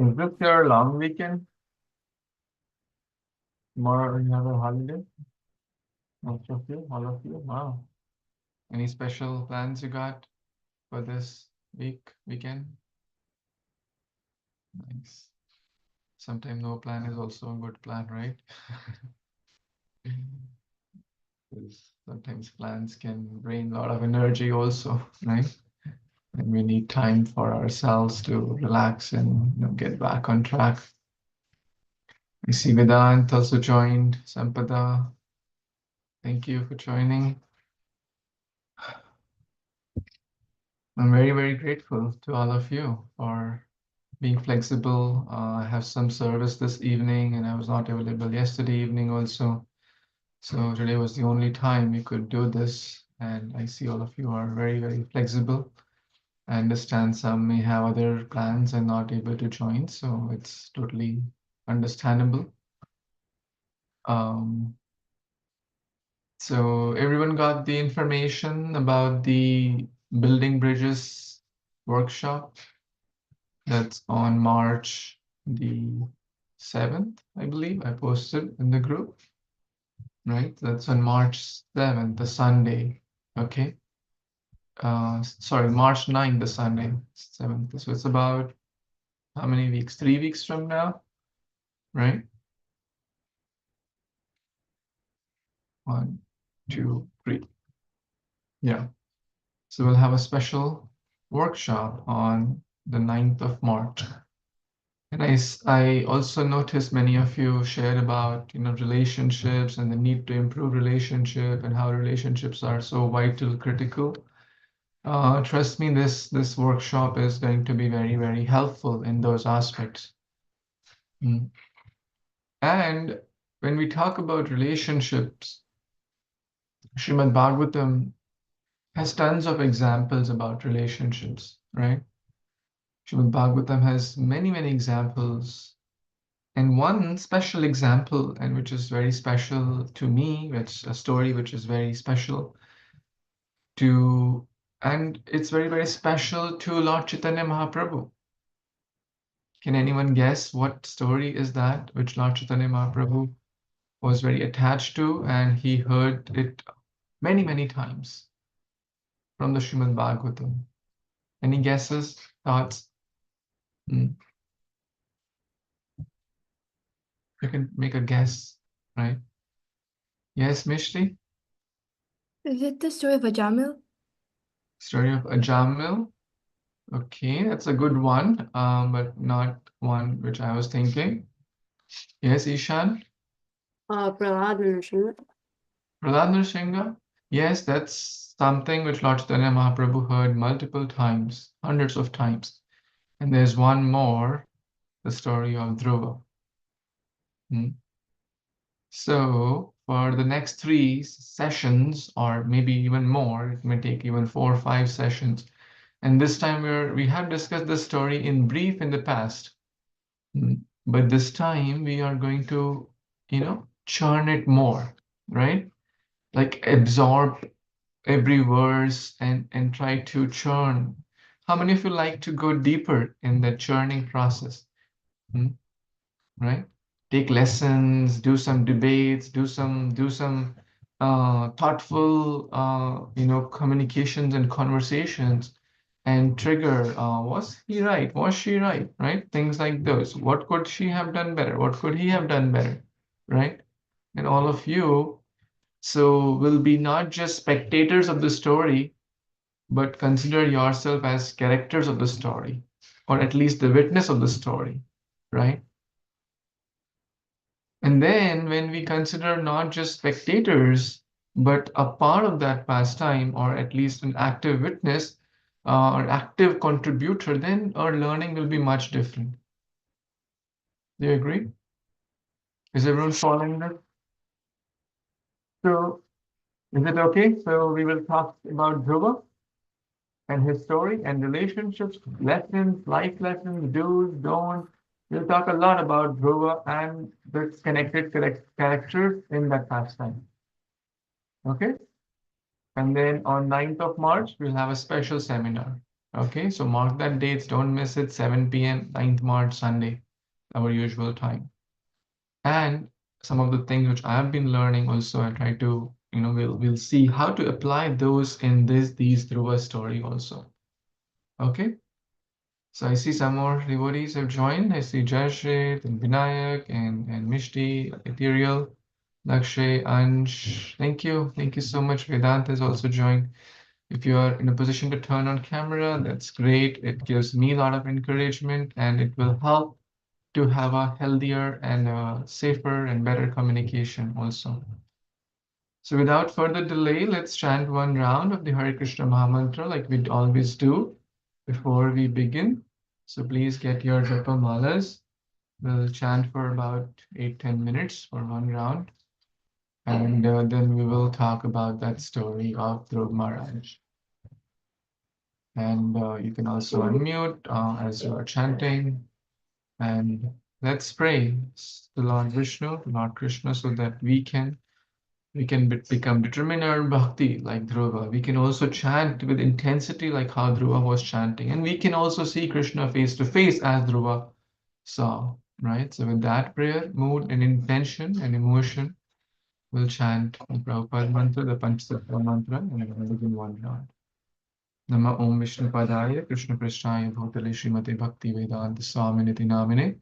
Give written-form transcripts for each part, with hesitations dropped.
Is this your long weekend? Tomorrow you have a holiday? Most of you, all of you? Wow. Any special plans you got for this weekend? Nice. Sometimes no plan is also a good plan, right? Because sometimes plans can drain a lot of energy also, right? And we need time for ourselves to relax and get back on track. I see Vedant also joined. Sampada, thank you for joining. I'm very, very grateful to all of you for being flexible. I have some service this evening and I was not available yesterday evening also. So today was the only time we could do this. And I see all of you are very, very flexible. I understand some may have other plans and not able to join, so it's totally understandable. So everyone got the information about the building bridges workshop that's on March the 7th, I believe. I posted in the group, right? That's on March 7th, the Sunday. Okay. Sorry, March 9th, the Sunday, 7th. So it's about how many weeks? 3 weeks from now, right? 1, 2, 3. Yeah. So we'll have a special workshop on the 9th of March. And I also noticed many of you shared about, relationships and the need to improve relationship and how relationships are so vital, critical. Trust me, this workshop is going to be very, very helpful in those aspects. And when we talk about relationships, Srimad Bhagavatam has tons of examples about relationships, right? Srimad Bhagavatam has many, many examples. And one special example, and which is very special to me, which a story which is very special to, and it's very, very special to Lord Chaitanya Mahaprabhu. Can anyone guess what story is that which Lord Chaitanya Mahaprabhu was very attached to, and he heard it many, many times from the Srimad Bhagavatam? Any guesses, thoughts? You can make a guess, right? Yes, Mishri? Is it the story of Ajamil? Story of Ajamil. Okay, that's a good one, but not one which I was thinking. Yes, Ishan? Prahlad Nrsimha. Prahlad Nrsimha? Yes, that's something which Lord Chaitanya Mahaprabhu heard multiple times, hundreds of times. And there's one more, the story of Dhruva. So for the next 3 sessions, or maybe even more, it may take even 4 or 5 sessions. And this time we have discussed the story in brief in the past. But this time we are going to, churn it more, right? Like absorb every verse and try to churn. How many of you like to go deeper in the churning process? Right? Take lessons, do some debates, do some thoughtful communications and conversations, and trigger was he right? Was she right? Right? Things like those. What could she have done better? What could he have done better? Right? And all of you so will be not just spectators of the story, but consider yourself as characters of the story, or at least the witness of the story, right? And then when we consider not just spectators, but a part of that pastime, or at least an active witness or active contributor, then our learning will be much different. Do you agree? Is everyone following that? So, is it okay? So, we will talk about Dhruva and his story and relationships, lessons, life lessons, do's, don'ts. We'll talk a lot about Dhruva and the connected characters in that pastime. Okay? And then on 9th of March, we'll have a special seminar. Okay, so mark that dates. Don't miss it. 7 p.m. 9th March, Sunday, our usual time. And some of the things which I have been learning also, I try to, we'll see how to apply those in these Dhruva story also. Okay. So I see some more devotees have joined. I see Jashit and Vinayak and Mishti, Ethereal, Lakshay, Ansh. Thank you. Thank you so much. Vedant has also joined. If you are in a position to turn on camera, that's great. It gives me a lot of encouragement and it will help to have a healthier and safer and better communication also. So without further delay, let's chant one round of the Hare Krishna Mahamantra like we always do before we begin. So please get your japa malas. We'll chant for about 8-10 minutes for one round. And then we will talk about that story of Dhruv Maharaj. And you can also unmute as you are chanting. And let's pray to Lord Vishnu, to Lord Krishna, so that we can become determined in our bhakti like Dhruva. We can also chant with intensity like how Dhruva was chanting. And we can also see Krishna face to face as Dhruva saw, right? So with that prayer, mood and intention and emotion, we'll chant the Prabhupada mantra, the Panchatattva mantra, and we'll begin one round. Nama Om Vishnupadaya Krishna Prishnaya Bhutale Srimate Bhakti Vedanta Swaminiti Namine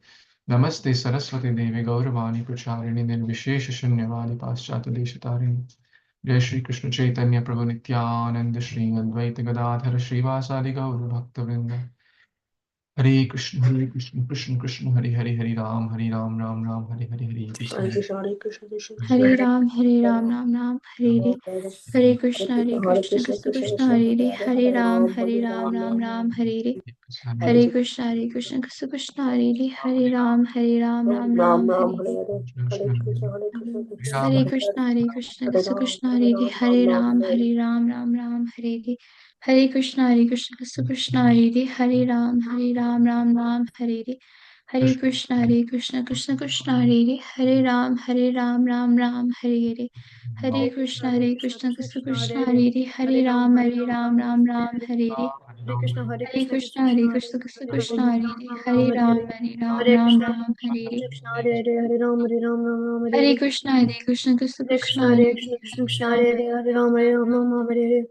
Namaste Saraswati Devi Gauravani Pracharini Nirvishesha Shunyavadi Paschata Deshatarini Jai Shri Krishna Chaitanya Prabhu Nityananda Shri Advaita Gadadhara Srivasadi Gaura Bhakta Vrinda Hare Krishna Krishna Krishna Hare Hare Hare Ram Ram Ram Hare Hare Hare Krishna Hare Krishna, Hare Krishna, Krishna Krishna, Hare Hare Ram, Hare Hare Ram, Ram, Ram Ram, Hare Hare. Hare Krishna, Hare Hare Krishna, Krishna, Krishna Krishna Krishna, Krishna, Hare Hare. Hare Hare Ram, Hare Hare Ram, Ram, Ram Ram Ram, Ram, Hare Hare. Hare Hare Krishna, Hare Krishna, Krishna Krishna, Hare Hare. Hare Ram, Hare Ram, Ram Ram Ram, Ram, Hare Hare Hare. Hare, Hare Krishna, Hare Krishna, Krishna Hare Krishna, Krishna, Hare Krishna, Hare Krishna Ram, Krishna, Hare Hare Hare. Ram, Ram Hare Ram, Ram, Hare Hare Ram, Ram Ram, Hare Hare. Hare Krishna, Hare Krishna, Krishna Krishna, Hare Hare. Hare Ram, Hare Ram, Ram Ram, Hare Hare. Hare Krishna, Hare Krishna, Krishna Krishna, Hare Hare. Hare Ram, Hare Ram, Ram Ram, Hare Hare. Hare Krishna, Hare Krishna, Krishna Krishna, Hare Hare. Hare Ram, Hare Ram, Ram Ram, Hare Hare. Hare Krishna, Hare Hare Krishna, Krishna Krishna, Hare Krishna, Krishna, Krishna Hare Krishna, Ram, Hare Ram Hare. Ram, Hare Hare Ram, Hare, Hare Ram, Hare Ram Krishna, Ram, Hare Hare. Krishna, Hare Hare, Hare Ram, Hare Ram,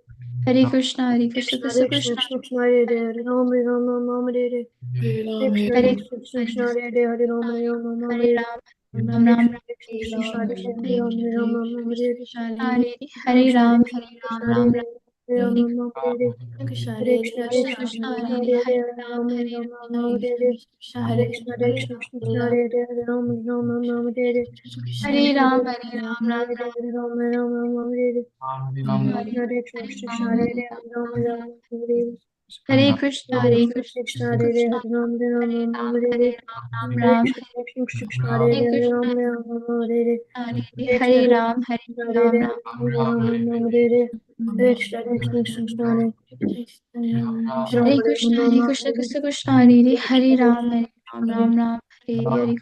Ram Ram, Hare Hare Hare, Krishna, Hare Krishna, Krishna Hare Krishna, Krishna, Hare Hare Krishna, Krishna Hare. Krishna, Hare Hare Ram, Hare, Hare Ram, Hare Ram, Ram Ram, Hare Hare, Hare Krishna, Hare Krishna, Krishna, Krishna Hare Krishna, Krishna, Krishna Krishna, Hare Hare, Hare Ram, Hare Ram, Ram Ram, Hare Hare, Hare Hare Ram, Krishna, Hare Hare Krishna, Krishna, Krishna Hare Krishna, Hare Hare, Hare Ram, Hare Ram, Ram Ram, Hare Hare Hare, Ram, Ram Hare Ram, Krishna, Hare Krishna, Hare Krishna Ram, Krishna, Hare Hare Ram, Hare Ram, Ram Ram, Hare Hare, Hare Hare Hare Krishna, Hare Ram, Krishna, Hare Krishna Ram, Ram Hare Ram, Hare, Hare Ram, Hare Ram Ram, Hare Hare, Hare Krishna, Hare Krishna Krishna, Krishna, Krishna Hare Krishna, Hare, Hare Hare Hare, Hare Ram, Ram, Hare Hare Ram, Ram Ram, Ram, Hare Hare, Hare Hare Krishna, Krishna, Hare Hare Krishna, Krishna Ram, Krishna, Hare Hare, Hare Ram, Ram Ram, Ram Hare Hare, Hare Hare Krishna, Ram, Hare Hare Krishna, Ram, Krishna Ram Hare Ram, Hare, Hare Ram, Ram Ram, Hare Hare, Hare Hare Krishna, Hare Krishna, Hare Krishna Ram, Krishna, Hare Hare Hare, Hare Ram, Ram, Ram Ram, Hare Hare, Hare Krishna, Hare Hare Krishna, Krishna, Krishna Krishna Hare Hare, Krishna, Hare Ram, Ram Hare Ram, Ram, Hare Hare Hare, Ram, Ram Hare Ram, Krishna, Hare Krishna, Krishna Hare Hare Hare, Hare Krishna, Ram, Ram Ram, Hare Hare, Hare Hare Krishna, Hare Hare Ram, Hare Krishna, Hare Ram, Hare,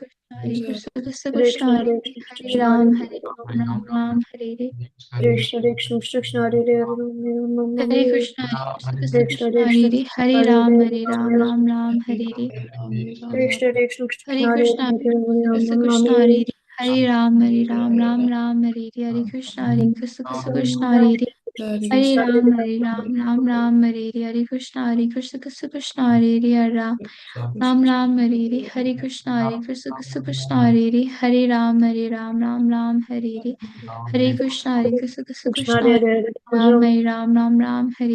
Ram Hare Ram, Ram Hare Hare, Hare Krishna, Hare Krishna, Krishna Hare Ram, Hare Hare Krishna, Ram, Hare Ram Krishna, Hare Hare, Krishna Krishna, Hare Hare Hare Krishna, Ram, Hare Ram, Ram Ram, Hare Hare Krishna, Hare Krishna, Krishna Krishna, Hare Hare Hare Krishna, Hare Ram, Hare Krishna, Ram, Ram Ram, Hare Hare Krishna, Hare Krishna, Krishna Hare Hare, Hare Ram, Ram Ram Hare Hare Hare, Krishna, Hare Krishna, Krishna Hare Krishna, Krishna, Hare Krishna, Hare Krishna Hare Hare Ram, Hare, Hare Hare Ram, Ram Ram, Ram Ram, Hare Hare Krishna, Hare Krishna, Krishna Hare Hare Krishna, Hare, Hare Hare Ram Krishna, Ram Krishna Hare Hare Hare, Hare Ram, Hare Ram, Ram Ram, Hare Hare Krishna, Hare Krishna, Krishna Hare Hare Ram, Hare Ram, Ram Ram, Hare Hare Krishna, Hare Krishna, Krishna Hare Hare Ram. Ram Ram Hare Hare Hare Krishna Hare Krishna Krishna Krishna Hare Hare Hare Ram Hare Ram Ram Ram Hare Hare Hare Krishna Hare Krishna Krishna Krishna Krishna Hare Hare Hare, Hare Ram Ram, Hare Ram Ram Ram Hare Hare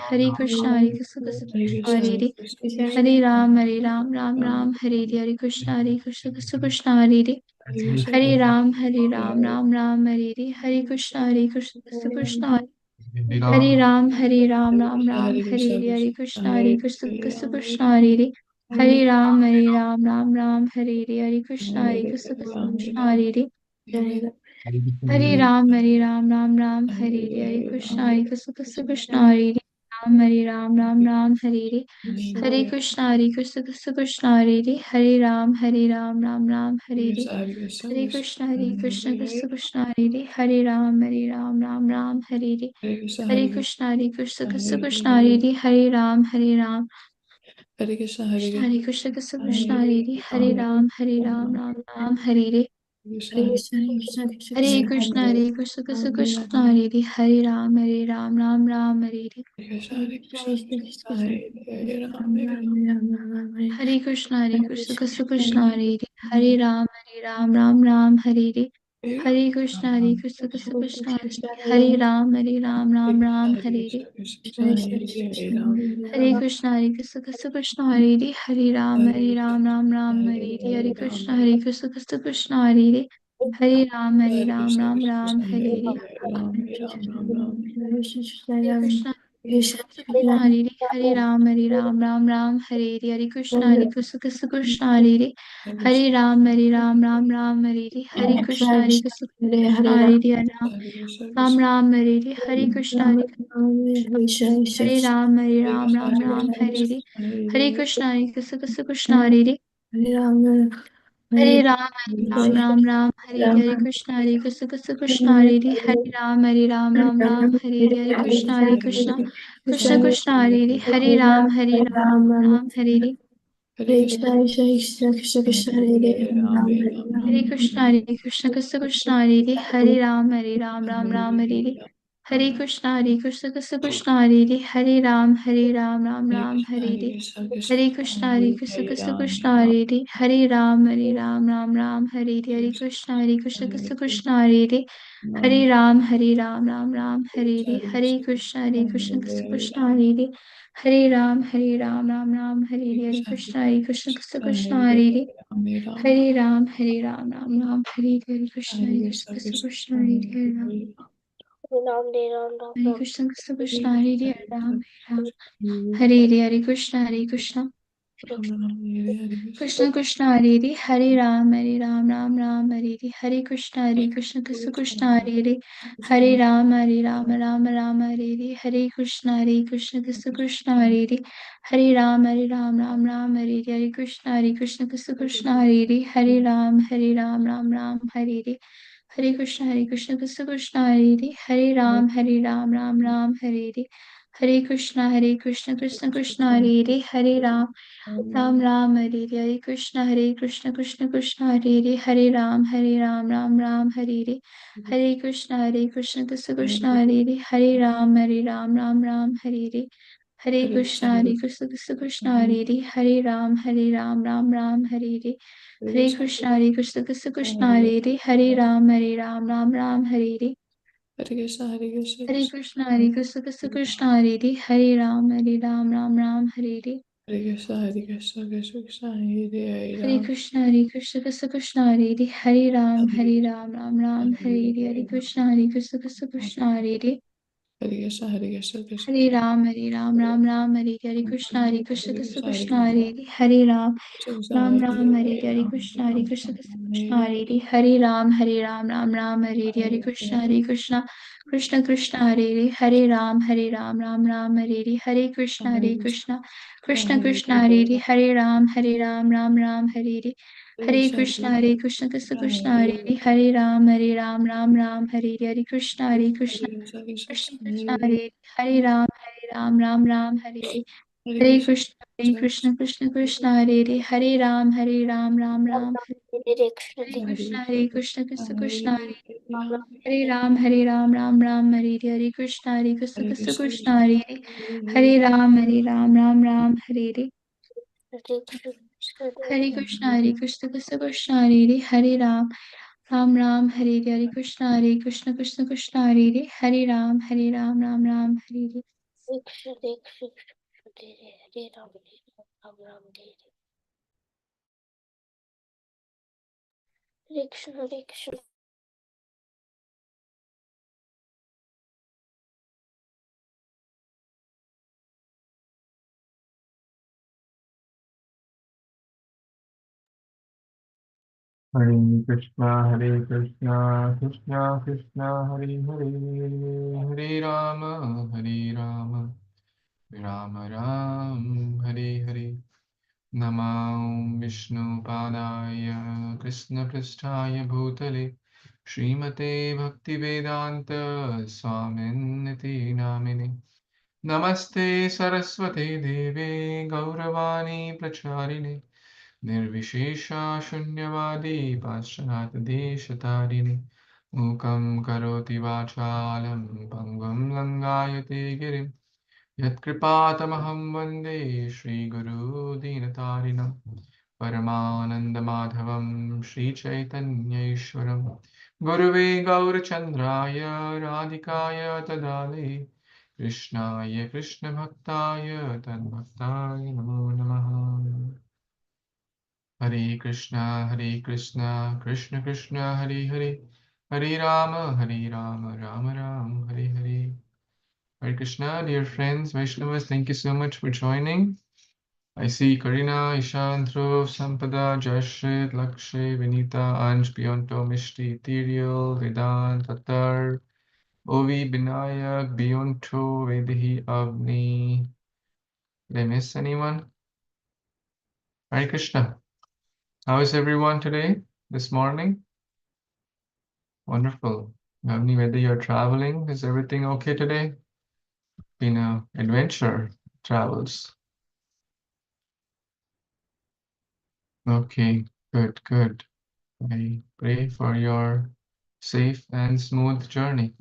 Hare Hare Krishna, Krishna Hare Krishna Hare Krishna Hare, Krishna Hare Hare Ram Hare Ram, Hare Ram Ram Ram Hare Hare Hare Krishna Hare Krishna Krishna Krishna Hare Hare Hare Ram Ram Ram Hare Hare Hare Krishna Hare Krishna Krishna Krishna Hare Hare Hare Ram Ram Ram Hare Hare Hare Krishna Hare Krishna Krishna Krishna Hare Ram Ram Ram Hare Hare Hare Krishna Hare Krishna Krishna Krishna Hare Hare Hare Ram Ram Hare Hare Hare Krishna Hare Krishna Krishna Krishna Hare Hare Hare Ram Ram Ram Hare Hare Hare Krishna Hare Krishna Krishna Krishna Hare Hare Ram Ram Ram Hare Hare Hare Krishna Hare Ram Ram Ram Hare Hare Hare Krishna Hare Ram Ram Ram Hare Hare Hare Krishna Hare Ram Krishna Hare Ram Ram Ram Hare Hare Hare Krishna Hare Ram Ram Hare Hare Hare Krishna Hare Ram Hare Hare Hare Krishna Hare Ram Ram Hare Hare Hare Krishna Hare Ram Hare Krishna Hare Ram Hare Hare Krishna Hare Ram Hare Hare Krishna Hare Ram Hare Hare Ram Hare Hare Ram Hare Hare Krishna Hare Ram Hare Krishna Hare Ram Hare Krishna Hare Hare Ram Hare Hare Ram Hare Hare Ram Hare Krishna Krishna Hare Hare Ram Hare Krishna Hare Ram Hare Krishna Hare Ram Hare Hare Krishna, Krishna Krishna, Hare Hare, Hare Rama, Ram Ram, Hare Hare. Namo Vishnu Padaya Krishna Pristhaya Bhutale Srimate Bhaktivedanta Swaminiti Namine Namaste Saraswate Deve Gauravani Pracharine Nirvishesha Shunyavadi Paschat Deshatarine Mukam Karoti Vachalam Pangam Langayate Girim Yatkripātamaham vande Shri Guru Dinatarinam Paramanandamamadhavam Shri Chaitanya Ishwaram Guruve Gaurachandraya Radhikaya Tadale Krishnaya Krishna Bhaktaya Tadbhaktaya Namo Namaha Hare Krishna Krishna Krishna Hare Hare Hare Rama Rama Rama Hare Hare Hare Krishna, dear friends, Vaishnavas, thank you so much for joining. I see Karina, Ishan, Dhruv, Sampada, Jashrit, Lakshay, Vinita, Anj, Bionto, Mishti, Ethereal, Vedant, Tatar, Ovi, Binayak, Bionto, Vedahi, Avni. Did I miss anyone? Hare Krishna. How is everyone today, this morning? Wonderful. Avni, whether you're traveling, is everything okay today? Been an adventure travels. Okay, good, good. I pray for your safe and smooth journey.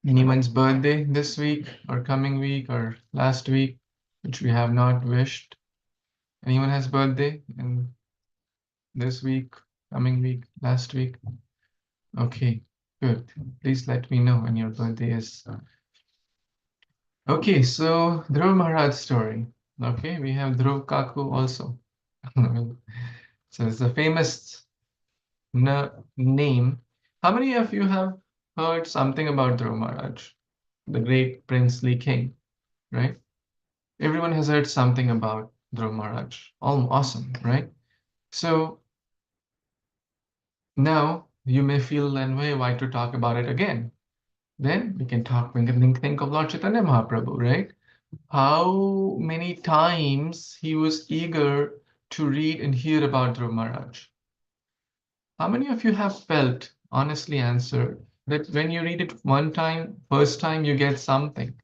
Anyone's birthday this week or coming week or last week, which we have not wished? Anyone has birthday in this week, coming week, last week? Okay, good. Please let me know when your birthday is. Okay, so Dhruv Maharaj story. Okay, we have Dhruv Kaku also. So it's a famous name. How many of you have heard something about Dhruv Maharaj, the great princely king, right? Everyone has heard something about Dhruv Maharaj. Oh, awesome, right? So now you may feel then, why to talk about it again? Then we can think of Lord Chaitanya Mahaprabhu, right? How many times he was eager to read and hear about Dhruv Maharaj. How many of you have felt, honestly answer, that when you read it one time, first time, you get something.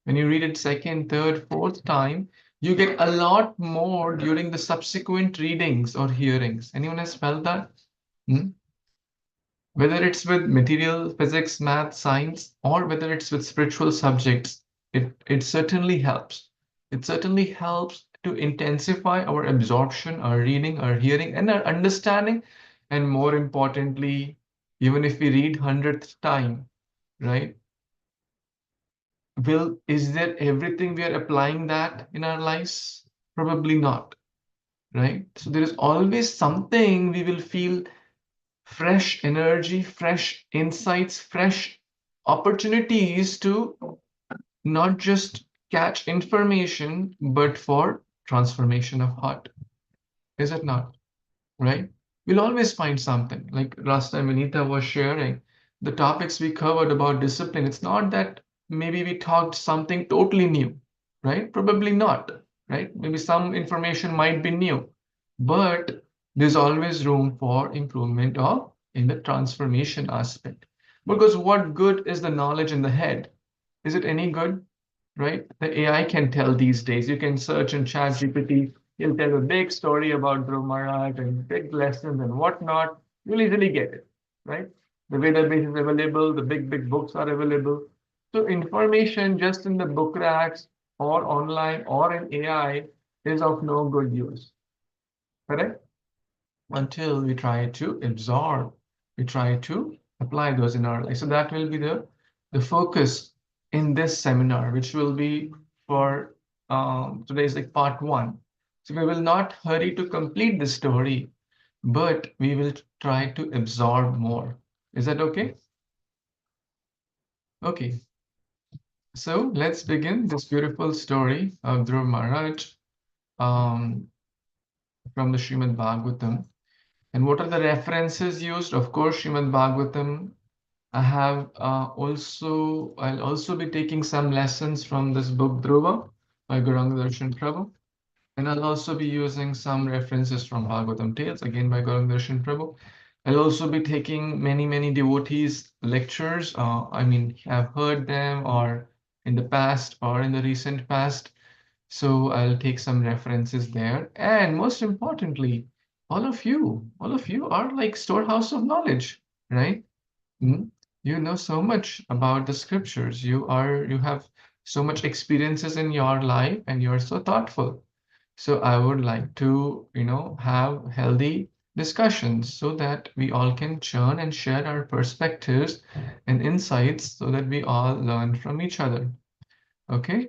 When you read it second, third, fourth time, you get a lot more during the subsequent readings or hearings. Anyone has felt that? Hmm? Whether it's with material, physics, math, science, or whether it's with spiritual subjects, it certainly helps. It certainly helps to intensify our absorption, our reading, our hearing, and our understanding. And more importantly, even if we read 100th time, right? Is there everything we are applying that in our lives? Probably not, right? So there is always something we will feel fresh energy, fresh insights, fresh opportunities to not just catch information, but for transformation of heart. Is it not? Right? We'll always find something. Like last time Anita was sharing the topics we covered about discipline. It's not that maybe we talked something totally new, right? Probably not, right? Maybe some information might be new, but there's always room for improvement or in the transformation aspect. Because what good is the knowledge in the head? Is it any good? Right? The AI can tell these days. You can search in ChatGPT. He'll tell a big story about Dhruv Maharaj and big lessons and whatnot. You'll easily get it, right? The database is available. The big books are available. So information just in the book racks or online or in AI is of no good use, correct? Until we try to absorb, we try to apply those in our life. So that will be the focus in this seminar, which will be for today's like part one. So we will not hurry to complete the story, but we will try to absorb more. Is that okay? Okay. So let's begin this beautiful story of Dhruv Maharaj um, from the Srimad Bhagavatam. And what are the references used? Of course, Srimad Bhagavatam I'll also be taking some lessons from this book Dhruva by Gauranga Darshan Prabhu. And I'll also be using some references from Bhagavatam Tales, again by Gauranga Darshan Prabhu. I'll also be taking many devotees' lectures. I've heard them or in the past or in the recent past. So I'll take some references there. And most importantly, all of you are like storehouse of knowledge, right? Hmm? You know so much about the scriptures. You have so much experiences in your life and you're so thoughtful. So I would like to, have healthy discussions so that we all can churn and share our perspectives and insights so that we all learn from each other. Okay?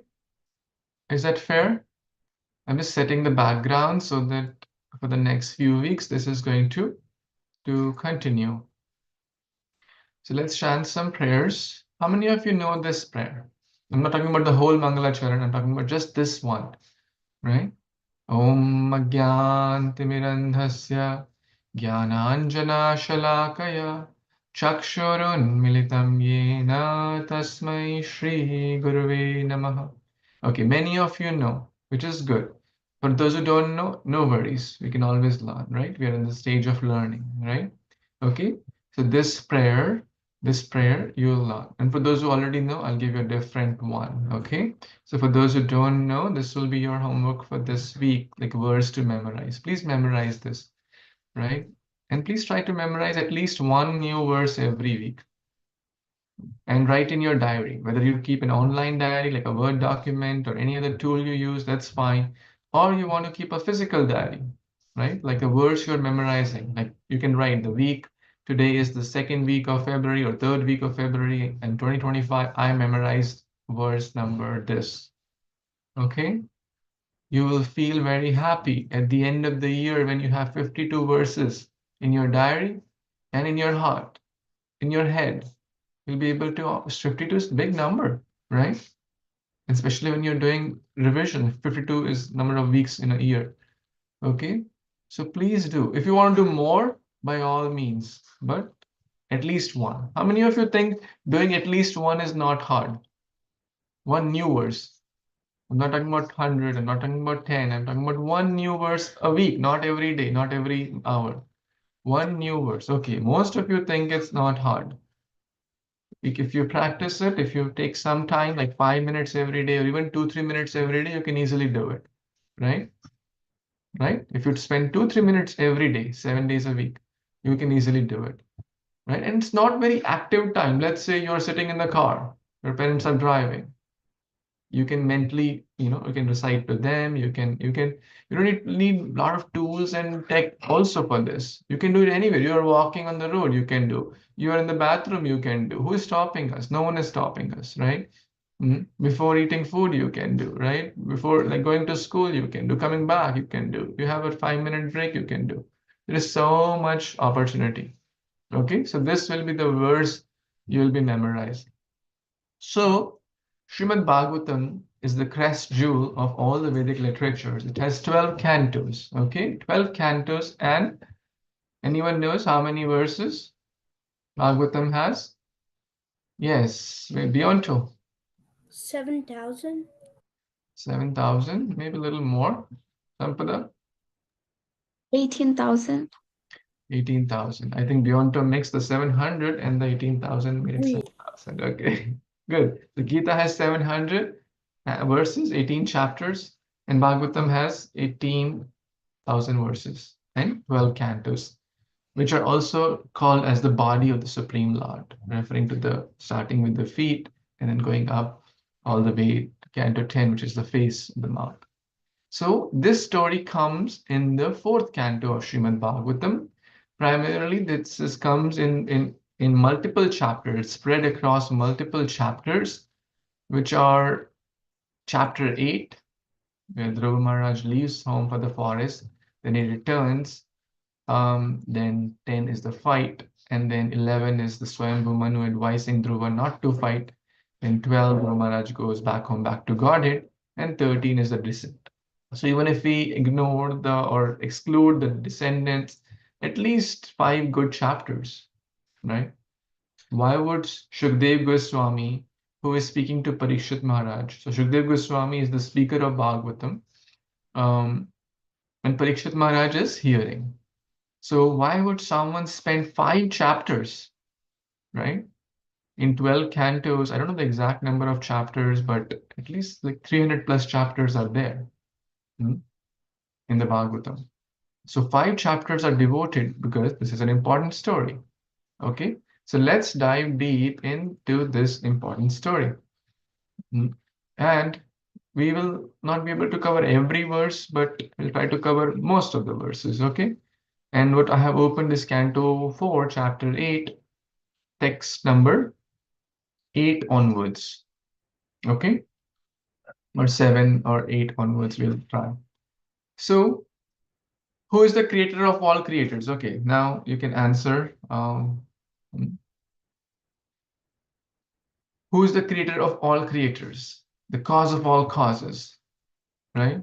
Is that fair? I'm just setting the background so that for the next few weeks, this is going to continue. So let's chant some prayers. How many of you know this prayer? I'm not talking about the whole Mangala Charan, I'm talking about just this one, right? Om Agyantimirandhasya Jnananjana Shalakaya Chakshurunmilitam Yena Tasmai Shri Gurave Namaha. Okay, many of you know, which is good. For those who don't know, no worries. We can always learn, right? We are in the stage of learning, right? Okay, so this prayer you'll learn. And for those who already know, I'll give you a different one, okay? So for those who don't know, this will be your homework for this week, like verse to memorize. Please memorize this, right? And please try to memorize at least one new verse every week and write in your diary. Whether you keep an online diary like a Word document or any other tool you use, that's fine. Or you want to keep a physical diary, right? Like a verse you're memorizing. Like you can write the week. Today is the second week of February or third week of February and 2025. I memorized verse number this. Okay? You will feel very happy at the end of the year when you have 52 verses in your diary and in your heart, in your head. You'll be able to, 52 is a big number, right? Especially when you're doing revision. 52 is number of weeks in a year. Okay? So please do. If you want to do more, by all means, but at least one. How many of you think doing at least one is not hard? One new verse. I'm not talking about 100, I'm not talking about 10, I'm talking about one new verse a week, not every day, not every hour. One new verse. Okay, most of you think it's not hard. If you practice it, if you take some time, like 5 minutes every day, or even 2, 3 minutes every day, you can easily do it, right? Right? If you spend 2, 3 minutes every day, 7 days a week, you can easily do it, right? And it's not very active time. Let's say you're sitting in the car, your parents are driving. You can mentally, you can recite to them. You don't need a lot of tools and tech also for this. You can do it anywhere. You're walking on the road, you can do. You are in the bathroom, you can do. Who is stopping us? No one is stopping us, right? Before eating food, you can do, right? Before like going to school, you can do. Coming back, you can do. You have a 5 minute break, you can do. There is so much opportunity. Okay, so this will be the verse you will be memorizing. So, Srimad Bhagavatam is the crest jewel of all the Vedic literatures. It has 12 cantos, okay? 12 cantos, and anyone knows how many verses Bhagavatam has? Yes, beyond 7,000? 7,000, maybe a little more. Sampada? 18,000. 18,000. I think beyond makes the 700 and the 18,000 makes 7,000. Okay, good. The Gita has 700 verses, 18 chapters, and Bhagavatam has 18,000 verses and 12 cantos, which are also called as the body of the Supreme Lord, referring to the starting with the feet and then going up all the way to Canto 10, which is the face of the mouth. So this story comes in the fourth canto of Srimad Bhagavatam. Primarily, this comes in multiple chapters, spread across multiple chapters, which are chapter 8, where Dhruva Maharaj leaves home for the forest, then he returns. Then 10 is the fight, and then 11 is the Swayambhu Manu advising Dhruva not to fight. Then 12, Dhruva Maharaj goes back home, back to Godhead, and 13 is the descent. So even if we ignore or exclude the descendants, at least 5 good chapters, right? why would Shukdev Goswami, who is speaking to Parikshit Maharaj, so Shukdev Goswami is the speaker of Bhagavatam, and Parikshit Maharaj is hearing. So why would someone spend 5 chapters, right? In 12 cantos, I don't know the exact number of chapters, but at least like 300 plus chapters are there in the Bhagavatam. So 5 chapters are devoted because this is an important story. Okay, so let's dive deep into this important story. And we will not be able to cover every verse, but we'll try to cover most of the verses, okay? And what I have opened is Canto 4, Chapter 8, text number 8 onwards, okay? Or 7 or 8 onwards, we'll try. So, who is the creator of all creators? Okay, now you can answer. Who is the creator of all creators? The cause of all causes, right?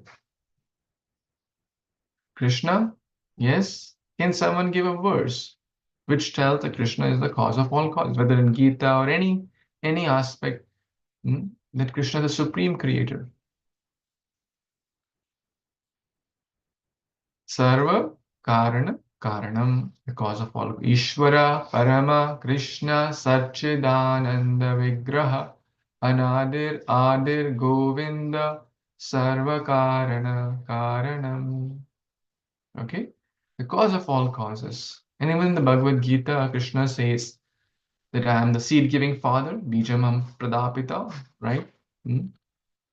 Krishna? Yes. Can someone give a verse which tells that Krishna is the cause of all causes, whether in Gita or any aspect, that Krishna is the supreme creator? Sarva Karana Karanam, the cause of all. Ishvara Parama Krishna Satchidananda Vigraha Anadir Adir Govinda Sarva Karana Karanam. Okay, the cause of all causes. And even in the Bhagavad Gita, Krishna says that I am the seed-giving father, Bijamam Pradapita, right?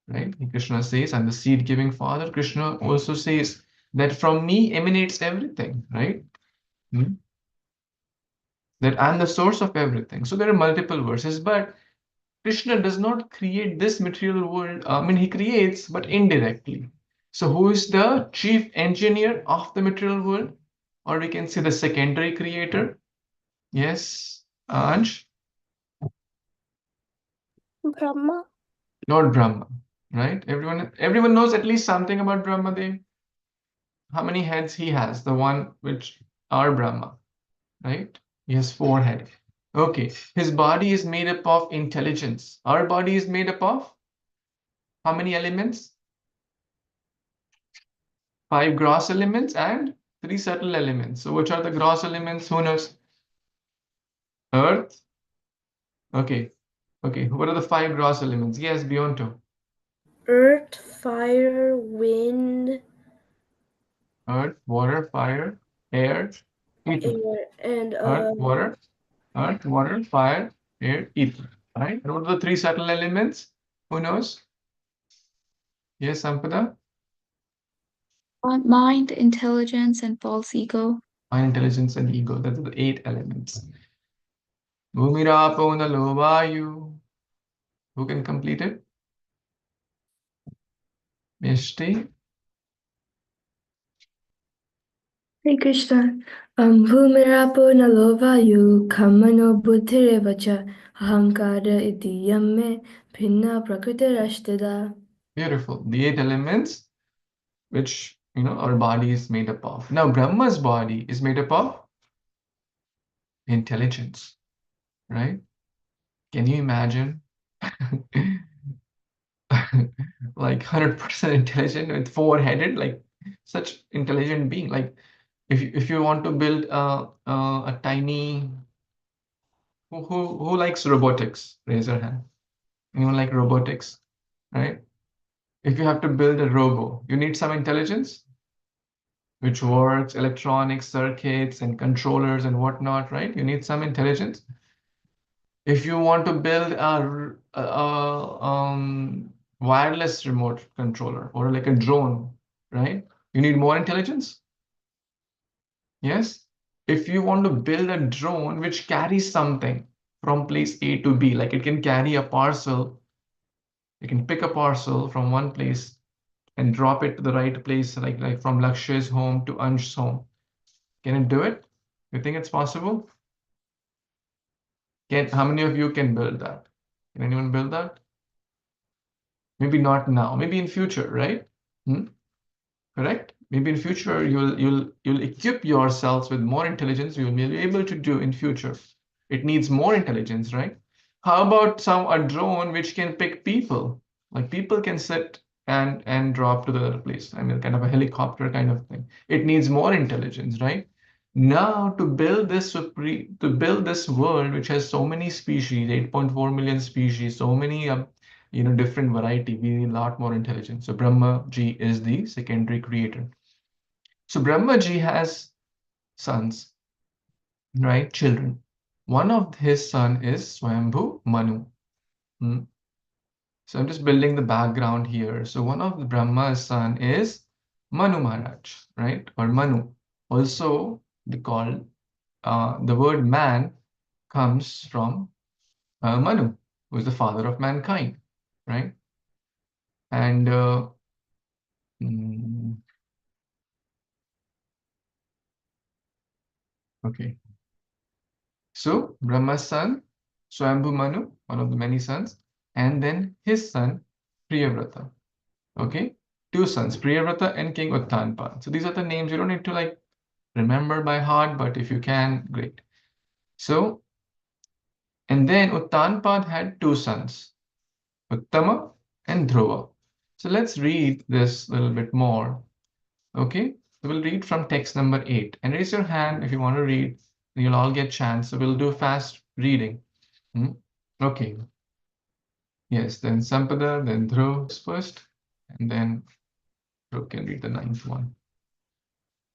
Right? Krishna says, I'm the seed-giving father. Krishna also says that from me emanates everything, right? That I'm the source of everything. So there are multiple verses, but Krishna does not create this material world. I mean, he creates, but indirectly. So who is the chief engineer of the material world? Or we can say the secondary creator. Yes, Anj, Brahma. Lord Brahma, right? Everyone knows at least something about Brahma Dev. How many heads he has? The one which are Brahma, right? He has 4 heads. Okay, his body is made up of intelligence. Our body is made up of how many elements? 5 gross elements and 3 subtle elements. So which are the gross elements? Who knows? Earth. Okay. Okay. What are the 5 gross elements? Yes, Beyonto. Earth, fire, wind, Earth, water, fire, air, ether. air, and Earth, water, fire, air, ether. Right? And what are the 3 subtle elements? Who knows? Yes, Sampada? Mind, intelligence, and false ego. Mind, intelligence, and ego. That's the 8 elements. Bhumirapo nalo vayu. Who can complete it? Mishti? Hare Krishna. Bhumirapo nalo vayu kamano buddhirevacha ahankara iti yamme bhinna prakritirashteda. Beautiful. The 8 elements which, our body is made up of. Now, Brahma's body is made up of intelligence, right? Can you imagine? Like 100% intelligent with 4-headed, like such intelligent being. Like if you want to build a tiny, who likes robotics? Raise your hand. Anyone like robotics, right? If you have to build a robo, you need some intelligence, which works, electronics, circuits, and controllers and whatnot, right? You need some intelligence. If you want to build wireless remote controller or like a drone, right? You need more intelligence. Yes. If you want to build a drone which carries something from place A to B, like it can carry a parcel, you can pick a parcel from one place and drop it to the right place, like from Lakshya's home to Ansh's home. Can it do it? You think it's possible? How many of you can build that? Can anyone build that? Maybe not now, maybe in future, right? Correct? Maybe in future you'll equip yourselves with more intelligence you'll be able to do in future. It needs more intelligence, right? How about a drone which can pick people? Like people can sit and drop to the other place. I mean, kind of a helicopter kind of thing. It needs more intelligence, right? Now to build this world which has so many species, 8.4 million species, so many different variety, we need a lot more intelligence. So Brahma Ji is the secondary creator. So Brahma Ji has sons, right? Children. One of his son is Swayambhu Manu. Hmm. So I'm just building the background here. So one of the Brahma's son is Manu Maharaj, right? Or Manu. Also, they call the word man comes from Manu, who is the father of mankind, right? And mm, okay. So Brahma's son, Swayambhu Manu, one of the many sons, and then his son, Priyavrata. Okay, two sons, Priyavrata and King Uttanpad. So these are the names. You don't need to like remember by heart, but if you can, great. So, and then Uttanpad had two sons, Uttama and Dhruva. So let's read this a little bit more. Okay, so we'll read from text number 8. And raise your hand if you want to read. You'll all get chance. So we'll do fast reading. Hmm? Okay. Yes, then Sampada, then Dhruv first, and then Dhruv can read the ninth one.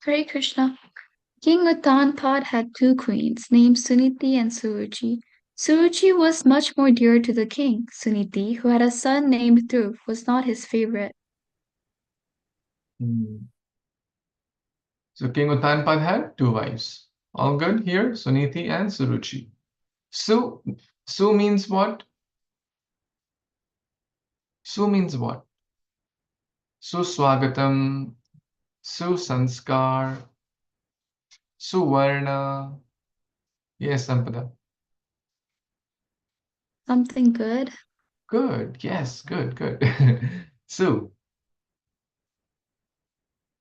Hare Krishna. King Uttanpad had two queens named Suniti and Suruchi. Suruchi was much more dear to the king. Suniti, who had a son named Dhruv, was not his favorite. Hmm. So King Uttanpad had two wives. All good here, Suniti and Suruchi. Su, Su means what? Su means what? Suswagatam, Susanskar, Suvarna. Yes, Sampada. Something good? Good. Yes, good, good. Su,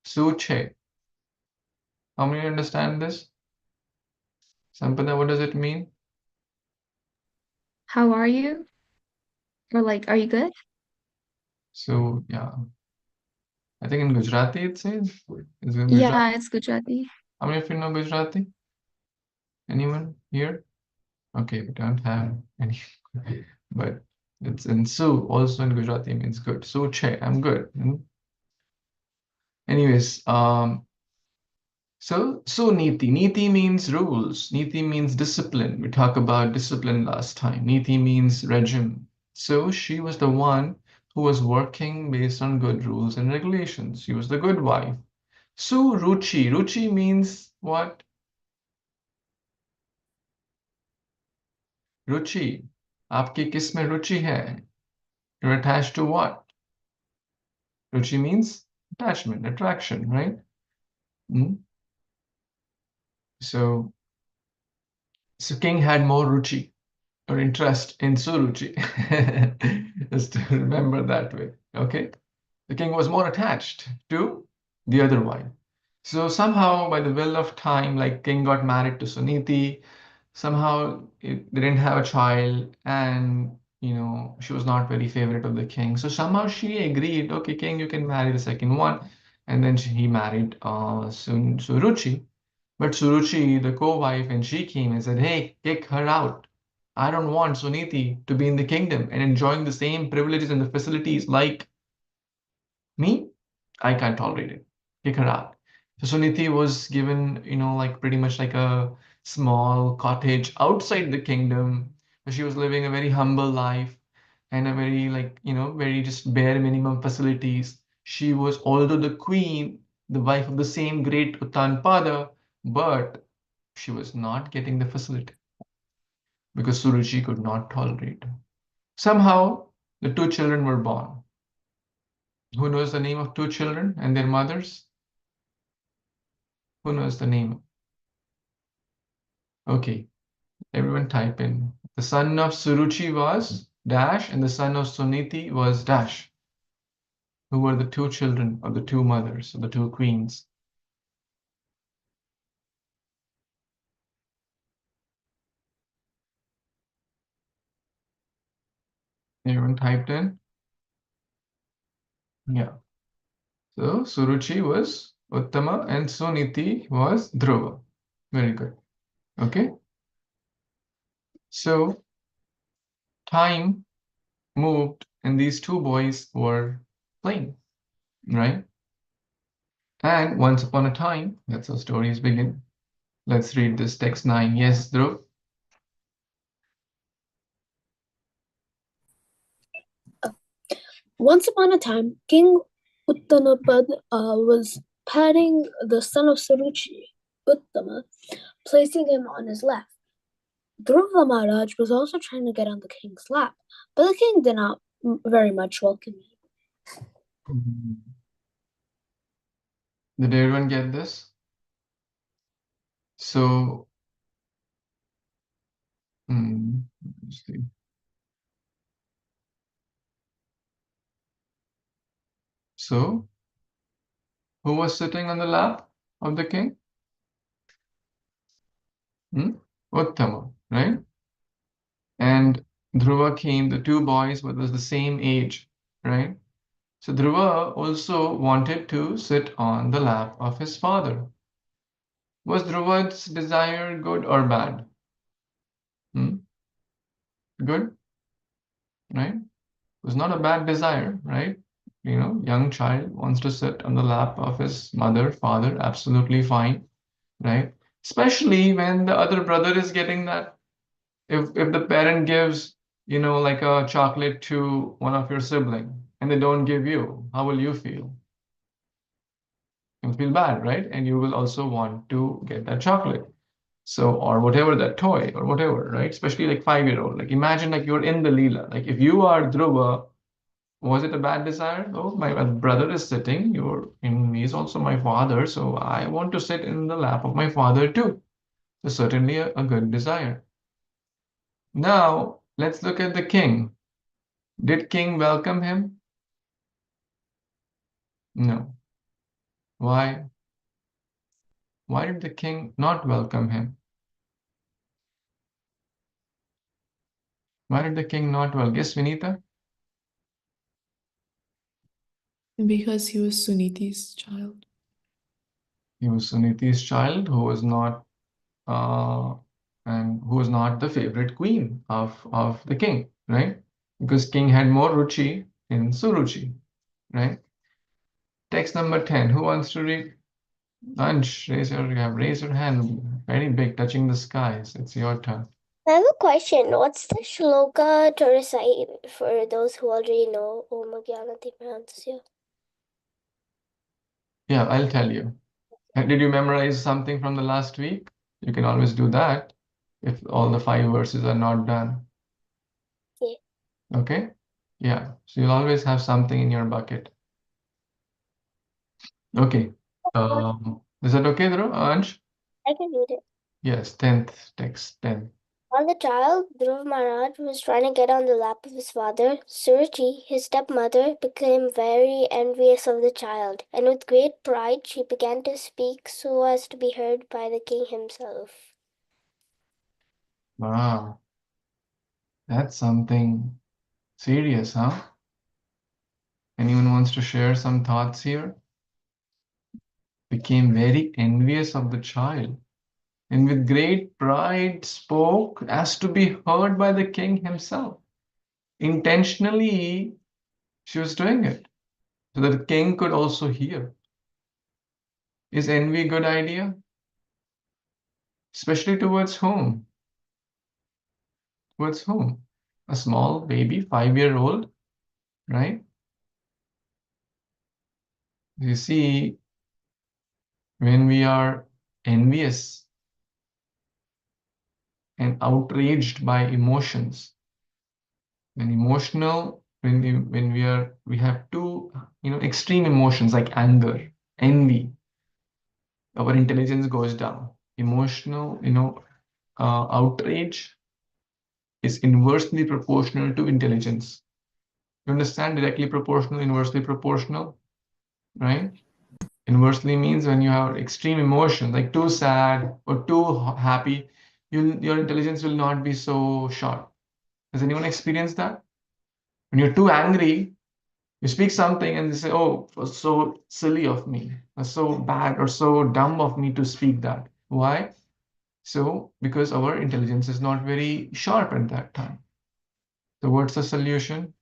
Suche. How many understand this? Sampada, what does it mean? How are you? Or like, are you good? So, yeah. I think in Gujarati it says. Is it in Gujarati? Yeah, it's Gujarati. How many of you know Gujarati? Anyone here? Okay, we don't have any, but it's in Su, also in Gujarati means good. Su che, I'm good. Anyways, so Niti. Niti means rules. Niti means discipline. We talked about discipline last time. Niti means regime. So she was the one who was working based on good rules and regulations. She was the good wife. Su Ruchi. Ruchi means what? Ruchi. आपकी किस में रुचि है? You're attached to what? Ruchi means attachment, attraction, right? Mm. So, so King had more ruchi or interest in Suruchi. Just to remember that way. Okay. The king was more attached to the other wife. So somehow, by the will of time, like king got married to Suniti. Somehow they didn't have a child, and she was not very favorite of the king. So somehow she agreed, okay, king, you can marry the second one, and then he married Suruchi. But Suruchi, the co-wife, and she came and said, hey, kick her out. I don't want Suniti to be in the kingdom and enjoying the same privileges and the facilities like me. I can't tolerate it. Kick her out. So Suniti was given, like pretty much like a small cottage outside the kingdom. She was living a very humble life and a very like, very just bare minimum facilities. She was, although the queen, the wife of the same great Uttanpada, but she was not getting the facility because Suruchi could not tolerate. Somehow, the two children were born. Who knows the name of two children and their mothers? Who knows the name? Okay, everyone type in. The son of Suruchi was dash, and the son of Suniti was dash. Who were the two children of the two mothers, of the two queens? Everyone typed in? Yeah. So Suruchi was Uttama and Suniti was Dhruva. Very good. Okay. So time moved and these two boys were playing, right? And once upon a time, that's how stories begin. Let's read this text 9. Yes, Dhruv? Once upon a time, King Uttanapad was patting the son of Suruchi, Uttama, placing him on his lap. Dhruva Maharaj was also trying to get on the king's lap, but the king did not very much welcome him. Did everyone get this? So, let's see. So, who was sitting on the lap of the king? Uttama, right? And Dhruva came, the two boys were the same age, right? So Dhruva also wanted to sit on the lap of his father. Was Dhruva's desire good or bad? Good, right? It was not a bad desire, right? Young child wants to sit on the lap of his mother, father, absolutely fine, right? Especially when the other brother is getting that. If the parent gives, like a chocolate to one of your sibling and they don't give you, how will you feel? You'll feel bad, right? And you will also want to get that chocolate. So, or whatever that toy or whatever, right? Especially like 5-year-old. Like imagine like you're in the Leela. Like if you are Dhruva, was it a bad desire? Oh, my brother is sitting. He's also my father, so I want to sit in the lap of my father too. So certainly a good desire. Now let's look at the king. Did king welcome him? No. Why? Why did the king not welcome him? Why did the king not welcome? Yes, Vinita? Because he was Suniti's child. He was Suniti's child who was not the favorite queen of the king, right? Because king had more ruchi in Suruchi, right? Text number 10. Who wants to read? Ansh, raise your hand. Very big, touching the skies. It's your turn. I have a question. What's the shloka to recite for those who already know Om Gyanati Pranasya? Yeah, I'll tell you. Did you memorize something from the last week? You can always do that if all the 5 verses are not done. Yeah. Okay? Yeah. So you'll always have something in your bucket. Okay. Is that okay, Dhruv? Ansh? I can read it. Yes, 10th text, 10. While the child, Dhruv Maharaj, was trying to get on the lap of his father, Suruchi, his stepmother, became very envious of the child, and with great pride she began to speak so as to be heard by the king himself. Wow. That's something serious, huh? Anyone wants to share some thoughts here? Became very envious of the child, and with great pride spoke as to be heard by the king himself. Intentionally, she was doing it so that the king could also hear. Is envy a good idea? Especially towards whom? Towards whom? A small baby, 5-year-old, right? You see, when we are envious and outraged by emotions, when we have two, extreme emotions like anger, envy, our intelligence goes down. Emotional, outrage is inversely proportional to intelligence. You understand? Directly proportional, inversely proportional, right? Inversely means when you have extreme emotion, like too sad or too happy, your intelligence will not be so sharp. Has anyone experienced that? When you're too angry, you speak something and they say, oh, it was so silly of me, or so bad or so dumb of me to speak that. Why? So, because our intelligence is not very sharp at that time. So, what's the solution?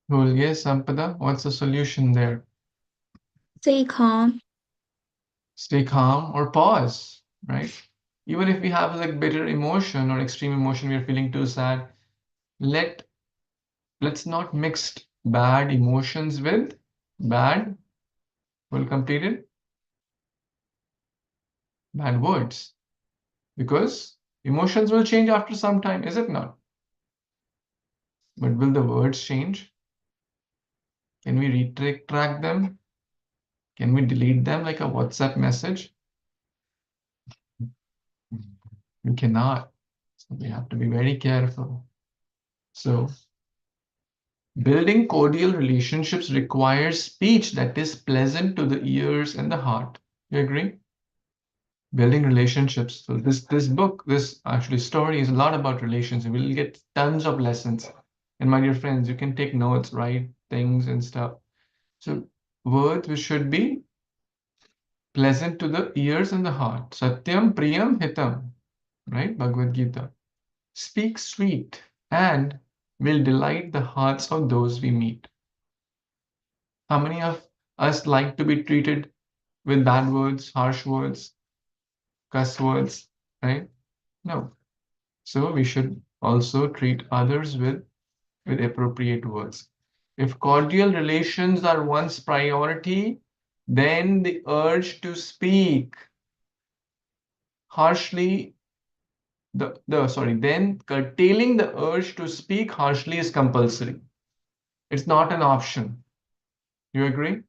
Well, yes, Sampada, what's the solution there? Stay calm. Stay calm or pause, right? Even if we have like bitter emotion or extreme emotion, we are feeling too sad, let's not mix bad emotions with bad, well completed, bad words. Because emotions will change after some time, is it not? But will the words change? Can we retract them? Can we delete them like a WhatsApp message? We cannot. So we have to be very careful. So building cordial relationships requires speech that is pleasant to the ears and the heart. You agree? Building relationships. So this book, this actually story is a lot about relationships. We'll get tons of lessons. And my dear friends, you can take notes, write things and stuff. So words which should be pleasant to the ears and the heart. Satyam Priyam Hitam, right? Bhagavad Gita. Speak sweet and will delight the hearts of those we meet. How many of us like to be treated with bad words, harsh words, cuss words, right? No. So we should also treat others with appropriate words. If cordial relations are one's priority, then the urge to speak harshly, then curtailing the urge to speak harshly is compulsory. It's not an option. You agree?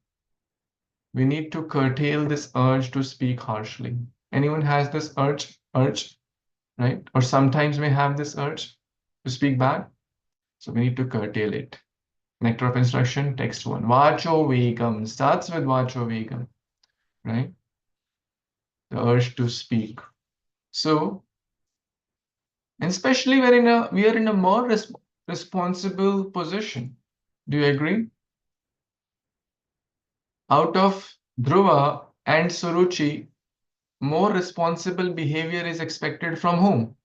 We need to curtail this urge to speak harshly. Anyone has this urge, right? Or sometimes may have this urge to speak bad. So we need to curtail it. Nectar of instruction, text 1. Vacho vegam starts with vacho vegam, right? The urge to speak. So, and especially we are in a more responsible position. Do you agree? Out of Dhruva and Suruchi, more responsible behavior is expected from whom?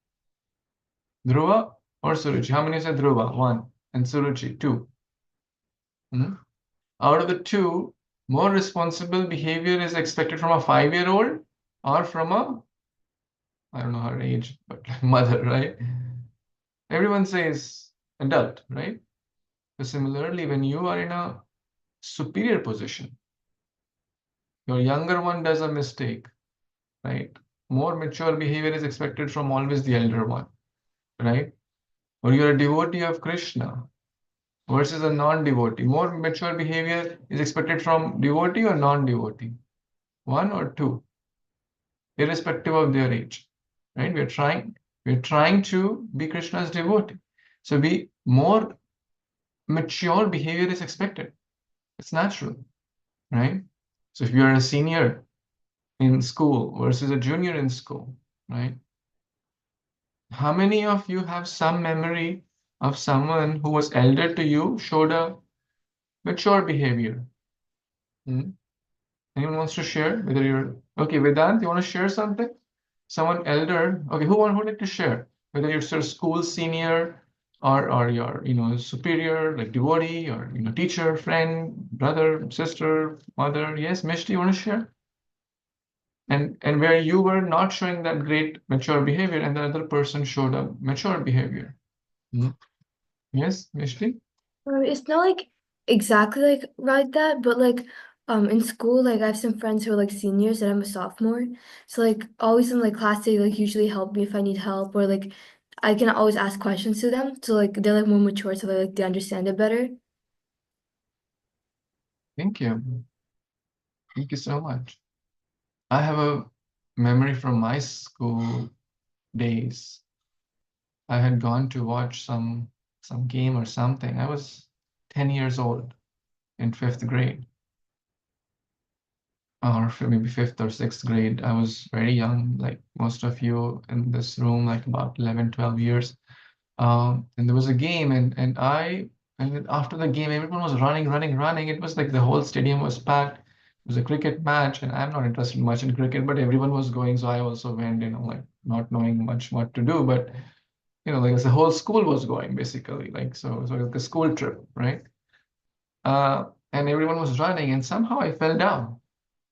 Dhruva or Suruchi? How many said Dhruva? 1. And Suruchi? 2. Hmm? Out of the 2, more responsible behavior is expected from a 5-year-old or from a, I don't know her age, but mother, right? Everyone says adult, right? So similarly, when you are in a superior position, your younger one does a mistake, right? More mature behavior is expected from always the elder one, right? Or you're a devotee of Krishna versus a non-devotee. More mature behavior is expected from devotee or non-devotee, 1 or 2, irrespective of their age, right? We're trying to be Krishna's devotee. So be more mature behavior is expected. It's natural, right? So if you're a senior in school versus a junior in school, right? How many of you have some memory of someone who was elder to you showed a mature behavior? Hmm? Anyone wants to share? Whether you're okay, Vedant, you want to share something? Someone elder. Okay, who would like to share? Whether you're still school senior or your superior like devotee or teacher, friend, brother, sister, mother. Yes, Mishti, you want to share? And where you were not showing that great mature behavior and the other person showed a mature behavior. Hmm? Yes, Mishti? It's not like exactly like that, but in school, like I have some friends who are like seniors and I'm a sophomore. So like always in like class they like usually help me if I need help, or like I can always ask questions to them. So like they're like more mature, so they understand it better. Thank you. Thank you so much. I have a memory from my school days. I had gone to watch some game or something. I was 10 years old in 5th grade, or maybe 5th or 6th grade. I was very young, like most of you in this room, like about 11, 12 years. And there was a game, and after the game, everyone was running. It was like the whole stadium was packed. It was a cricket match, and I'm not interested much in cricket, but everyone was going, so I also went, like not knowing much what to do, but like the whole school was going basically, like so like a school trip, right? And everyone was running, and somehow I fell down.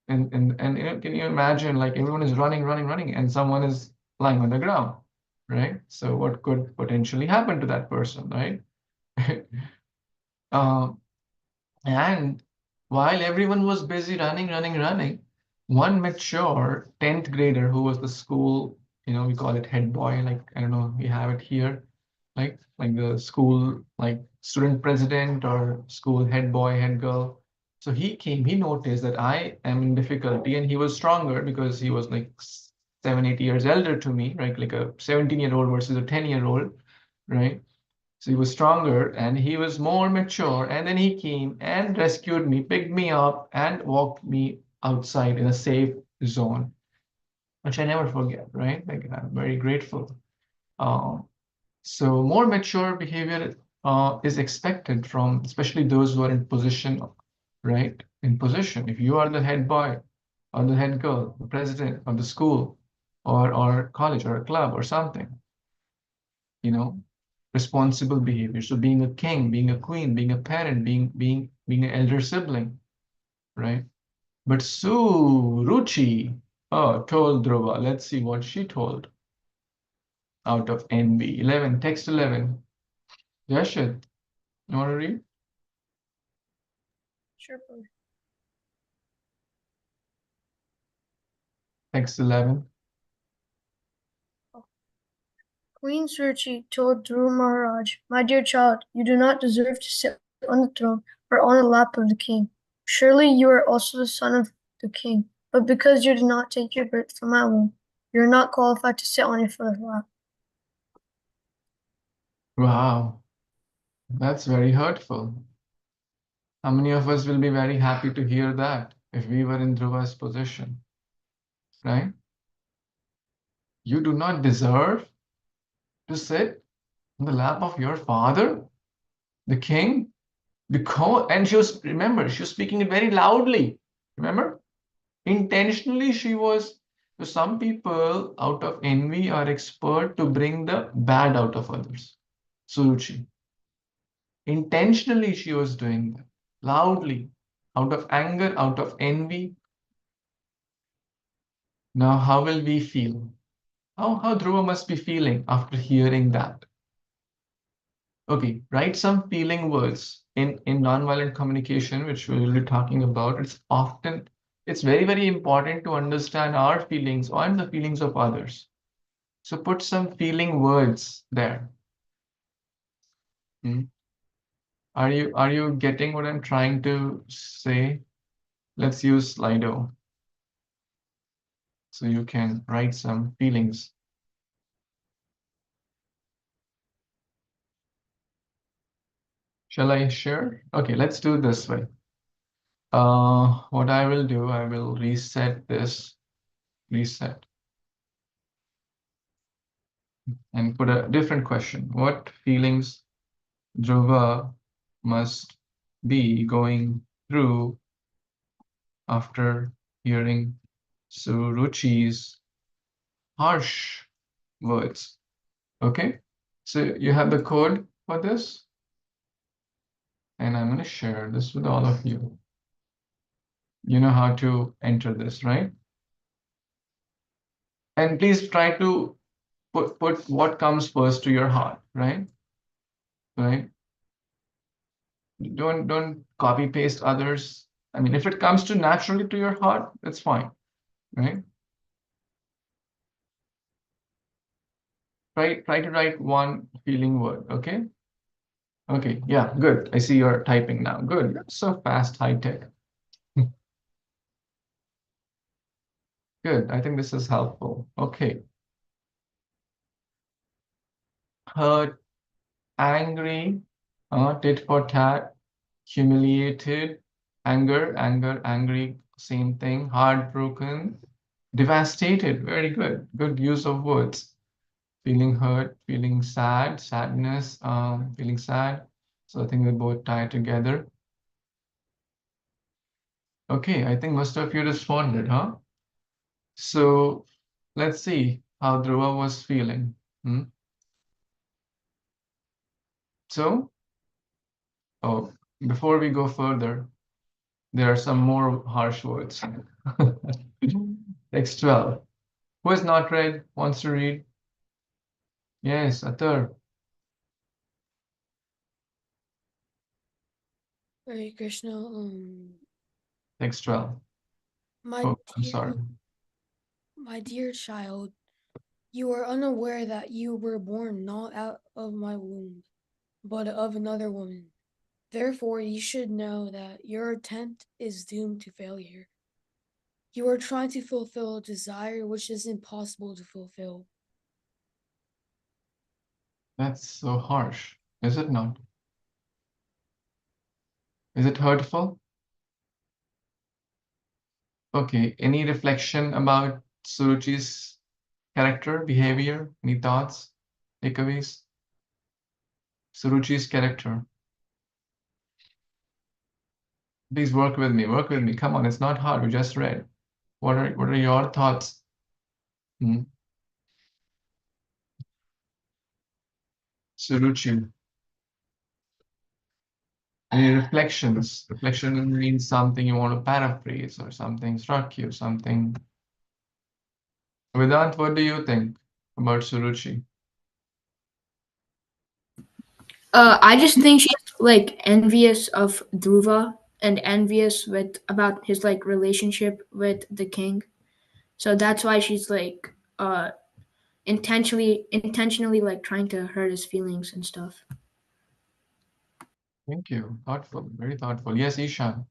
And can you imagine, like everyone is running, and someone is lying on the ground, right? So what could potentially happen to that person, right? Um, and while everyone was busy running, one mature 10th grader who was the school, we call it head boy, like I don't know, we have it here, like the school, like student president or school head boy, head girl. So he came, he noticed that I am in difficulty, and he was stronger because he was like 7, 8 years elder to me, right? Like a 17-year-old versus a 10-year-old, right? So he was stronger and he was more mature. And then he came and rescued me, picked me up, and walked me outside in a safe zone, which I never forget, right? Like I'm very grateful. Um, so more mature behavior is expected from especially those who are in position, right? In position. If you are the head boy or the head girl, the president of the school or college or a club or something, you know, responsible behavior. So being a king, being a queen, being a parent, being an elder sibling, right? But Suruchi, told Dhruva. Let's see what she told out of envy. 11, text 11. Yashit, you want to read? Sure. Brother. Text 11. Queen Suruchi told Dhruva Maharaj, "My dear child, you do not deserve to sit on the throne or on the lap of the king. Surely you are also the son of the king, but because you did not take your birth from my womb, you are not qualified to sit on your father's lap." Wow, that's very hurtful. How many of us will be very happy to hear that if we were in Dhruva's position, right? You do not deserve to sit on the lap of your father, the king, because, and she was speaking it very loudly. Remember? Intentionally, so some people out of envy are expert to bring the bad out of others. Suruchi. Intentionally, she was doing that loudly, out of anger, out of envy. Now, how will we feel? How Dhruva must be feeling after hearing that? Okay, write some feeling words in nonviolent communication, which we will be talking about. It's very, very important to understand our feelings and the feelings of others. So put some feeling words there. Hmm? Are you getting what I'm trying to say? Let's use Slido so you can write some feelings. Shall I share? Okay, let's do it this way. What I will do, I will reset this, reset, and put a different question. What feelings Dhruva must be going through after hearing Suruchi's harsh words? Okay, so you have the code for this, and I'm going to share this with all of you. You know how to enter this, right? And please try to put what comes first to your heart, right? Right? Don't copy paste others. I mean, if it comes to naturally to your heart, that's fine, right? Try to write one feeling word, okay? Okay, yeah, good. I see you're typing now. Good. You're so fast, high tech. Good. I think this is helpful. Okay. Hurt, angry, tit for tat, humiliated, angry, same thing, heartbroken, devastated. Very good. Good use of words. feeling hurt, feeling sad, sadness, feeling sad. So I think they both tie together. Okay, I think most of you responded, huh? So let's see how Dhruva was feeling. So, oh, before we go further, there are some more harsh words. Text 12. Who has not read? Wants to read? Yes, Atar. Hare Krishna, Text 12. my Oh, I'm dear, sorry. my dear child, you are unaware that you were born not out of my womb, but of another woman. Therefore, you should know that your attempt is doomed to failure. You are trying to fulfill a desire which is impossible to fulfill. That's so harsh, is it not? Is it hurtful? Okay, any reflection about Suruchi's character, behavior, any thoughts, takeaways? Suruchi's character. Please work with me, work with me. Come on, it's not hard. We just read. What are your thoughts? Suruchi. Any reflections? Reflection means something you want to paraphrase or something struck you, something. Vedant, what do you think about Suruchi? I just think she's like envious of Dhruva and envious with about his like relationship with the king. So that's why she's like intentionally like trying to hurt his feelings and stuff. Thank you. Thoughtful, very thoughtful. Yes, Ishan.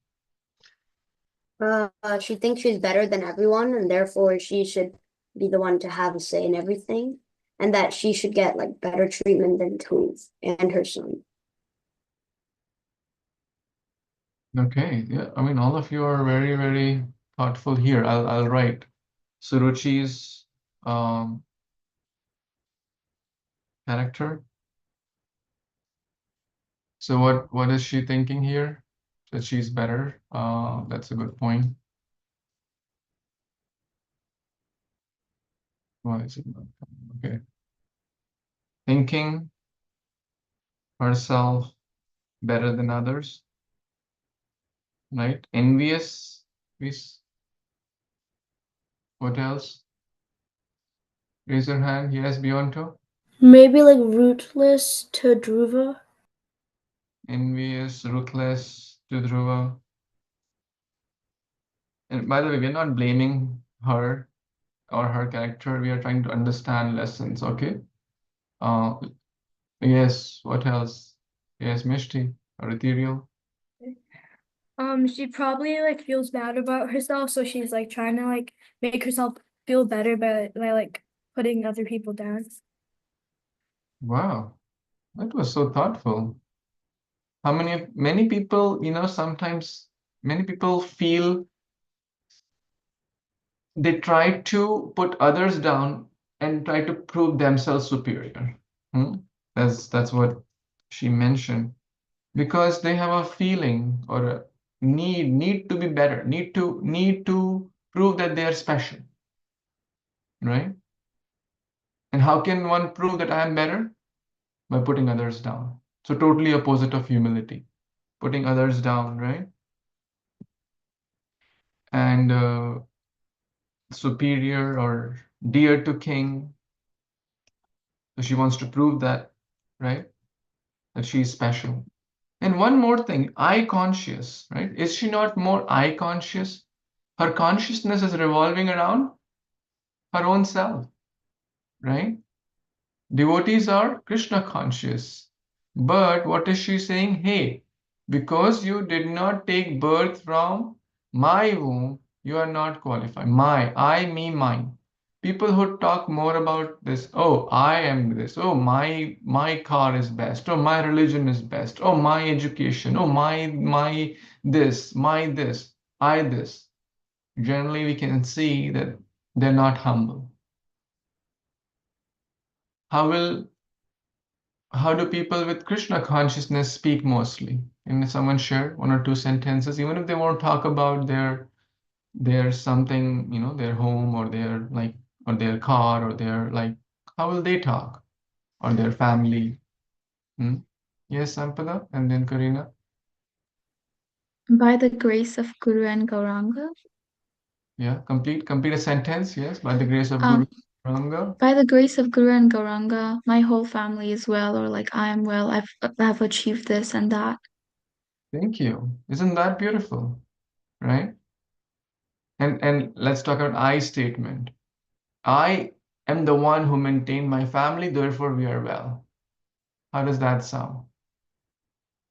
She thinks she's better than everyone, and therefore she should be the one to have a say in everything, and that she should get like better treatment than Tove and her son. Okay, yeah, I mean, all of you are very, very thoughtful here. I'll write Suruchi's character. So what is she thinking here? That she's better. That's a good point. Why is it not coming? Okay. Thinking herself better than others, right? Envious, please. What else? Raise your hand. Yes, Beyonto. Maybe like rootless to Dhruva. Envious, ruthless to Dhruva. And by the way, we're not blaming her or her character. We are trying to understand lessons, okay? Uh, yes, what else? Yes, Mishti or Ethereal. She probably like feels bad about herself, so she's like trying to like make herself feel better by like putting other people down. Wow, that was so thoughtful. Many people, sometimes many people feel they try to put others down and try to prove themselves superior. That's what she mentioned. Because they have a feeling or a need to be better, need to prove that they are special, right? And how can one prove that I am better? By putting others down. So totally opposite of humility, putting others down, right? And superior or dear to king. So she wants to prove that, right? That she's special. And one more thing, I conscious, right? Is she not more I conscious? Her consciousness is revolving around her own self, right? Devotees are Krishna conscious. But what is she saying? Hey, because you did not take birth from my womb, you are not qualified. My, I, me, mine. People who talk more about this, oh, I am this, oh, my car is best, oh, my religion is best, oh, my education, oh, my this, my this, I this. Generally, we can see that they're not humble. How do people with Krishna consciousness speak mostly? Can someone share one or two sentences, even if they won't talk about their something, their home or their or their car or their how will they talk? Or their family? Hmm? Yes, Sampada, and then Karina. By the grace of Guru and Gauranga. Yeah, complete a sentence. Yes, by the grace of Guru Gauranga. By the grace of Guru and Gauranga, my whole family is well, or I am well. I've achieved this and that. Thank you. Isn't that beautiful? Right? And let's talk about I statement. I am the one who maintained my family, therefore we are well. How does that sound?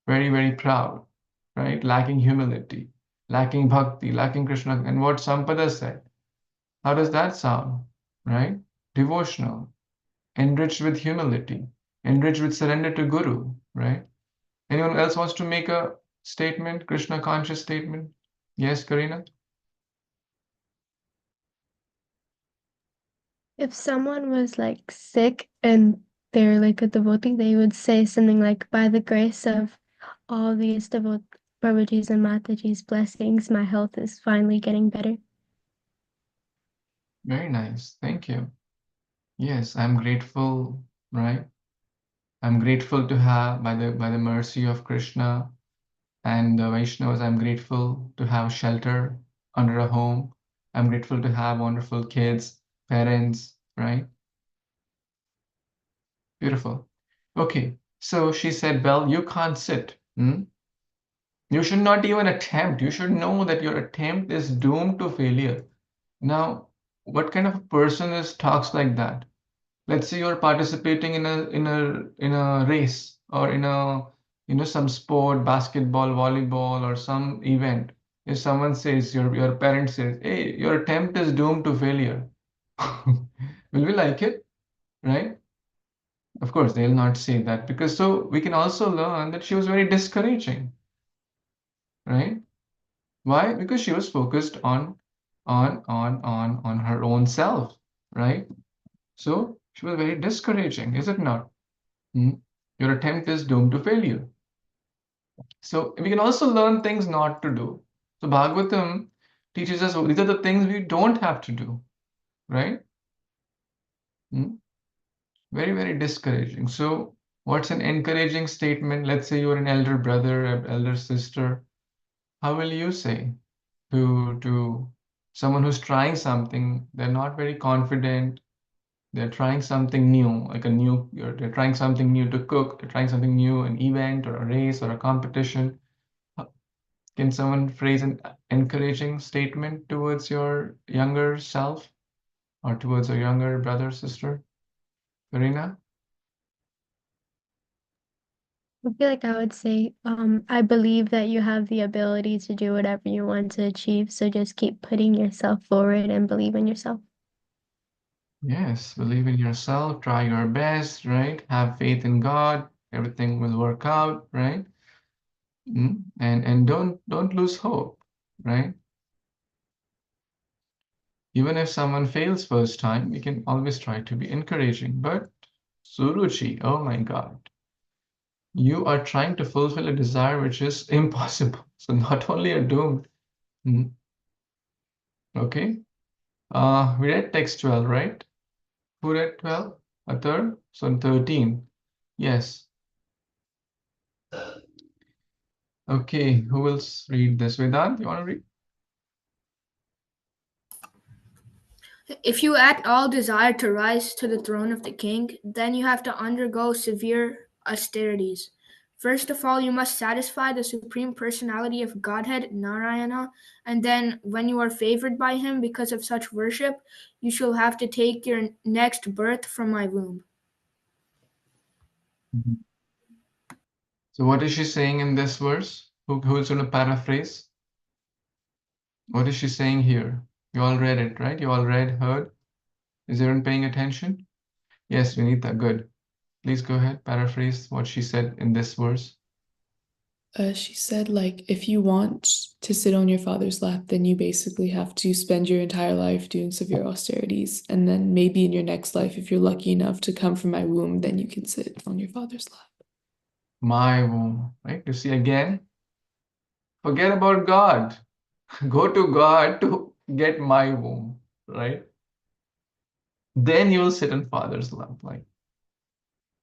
Very, very proud, right? Lacking humility, lacking bhakti, lacking Krishna. And what Sampada said, how does that sound? Right? Devotional, enriched with humility, enriched with surrender to Guru, right? Anyone else wants to make a statement, Krishna conscious statement? Yes, Karina? If someone was sick and they're a devotee, they would say something like, by the grace of all these Babaji's and Mataji's blessings, my health is finally getting better. Very nice. Thank you. Yes, I'm grateful, right? I'm grateful to have, by the mercy of Krishna and the Vaishnavas, I'm grateful to have shelter under a home. I'm grateful to have wonderful kids, parents, right? Beautiful. Okay, so she said, well, you can't sit. You should not even attempt. You should know that your attempt is doomed to failure. Now, what kind of a person talks like that? Let's say you're participating in a race or in a some sport, basketball, volleyball, or some event. If someone says your parent says, hey, your attempt is doomed to failure, will we like it? Right? Of course, they'll not say that, because so we can also learn that she was very discouraging, right? Why? Because she was focused on her own self, right? So she was very discouraging, is it not? Your attempt is doomed to failure. So we can also learn things not to do. So Bhagavatam teaches us these are the things we don't have to do, right? Very, very discouraging. So what's an encouraging statement? Let's say you're an elder brother, an elder sister. How will you say to someone who's trying something, they're not very confident, they're trying something new, they're trying something new to cook, they're trying something new, an event or a race or a competition. Can someone phrase an encouraging statement towards your younger self or towards a younger brother, sister? Verena? I feel like I would say, I believe that you have the ability to do whatever you want to achieve. So just keep putting yourself forward and believe in yourself. Yes, believe in yourself, try your best, right? Have faith in God, everything will work out, right? And don't lose hope, right? Even if someone fails first time, we can always try to be encouraging. But Suruchi, oh my God, you are trying to fulfill a desire which is impossible. So not only are doomed. Okay. We read text 12, right? Who read 12? A third? So 13. Yes. Okay, who will read this? Vedant, you want to read? If you at all desire to rise to the throne of the king, then you have to undergo severe austerities. First of all, you must satisfy the Supreme Personality of Godhead, Narayana, and then, when you are favored by him because of such worship, you shall have to take your next birth from my womb. So what is she saying in this verse? Who's going to paraphrase? What is she saying here? You all read it, right? You all read, heard? Is everyone paying attention? Yes, Vinita, good. Please go ahead, paraphrase what she said in this verse. She said, like, if you want to sit on your father's lap, then you basically have to spend your entire life doing severe austerities. And then maybe in your next life, if you're lucky enough to come from my womb, then you can sit on your father's lap. My womb, right? You see again, forget about God. Go to God to get my womb, right? Then you will sit in father's lap. Like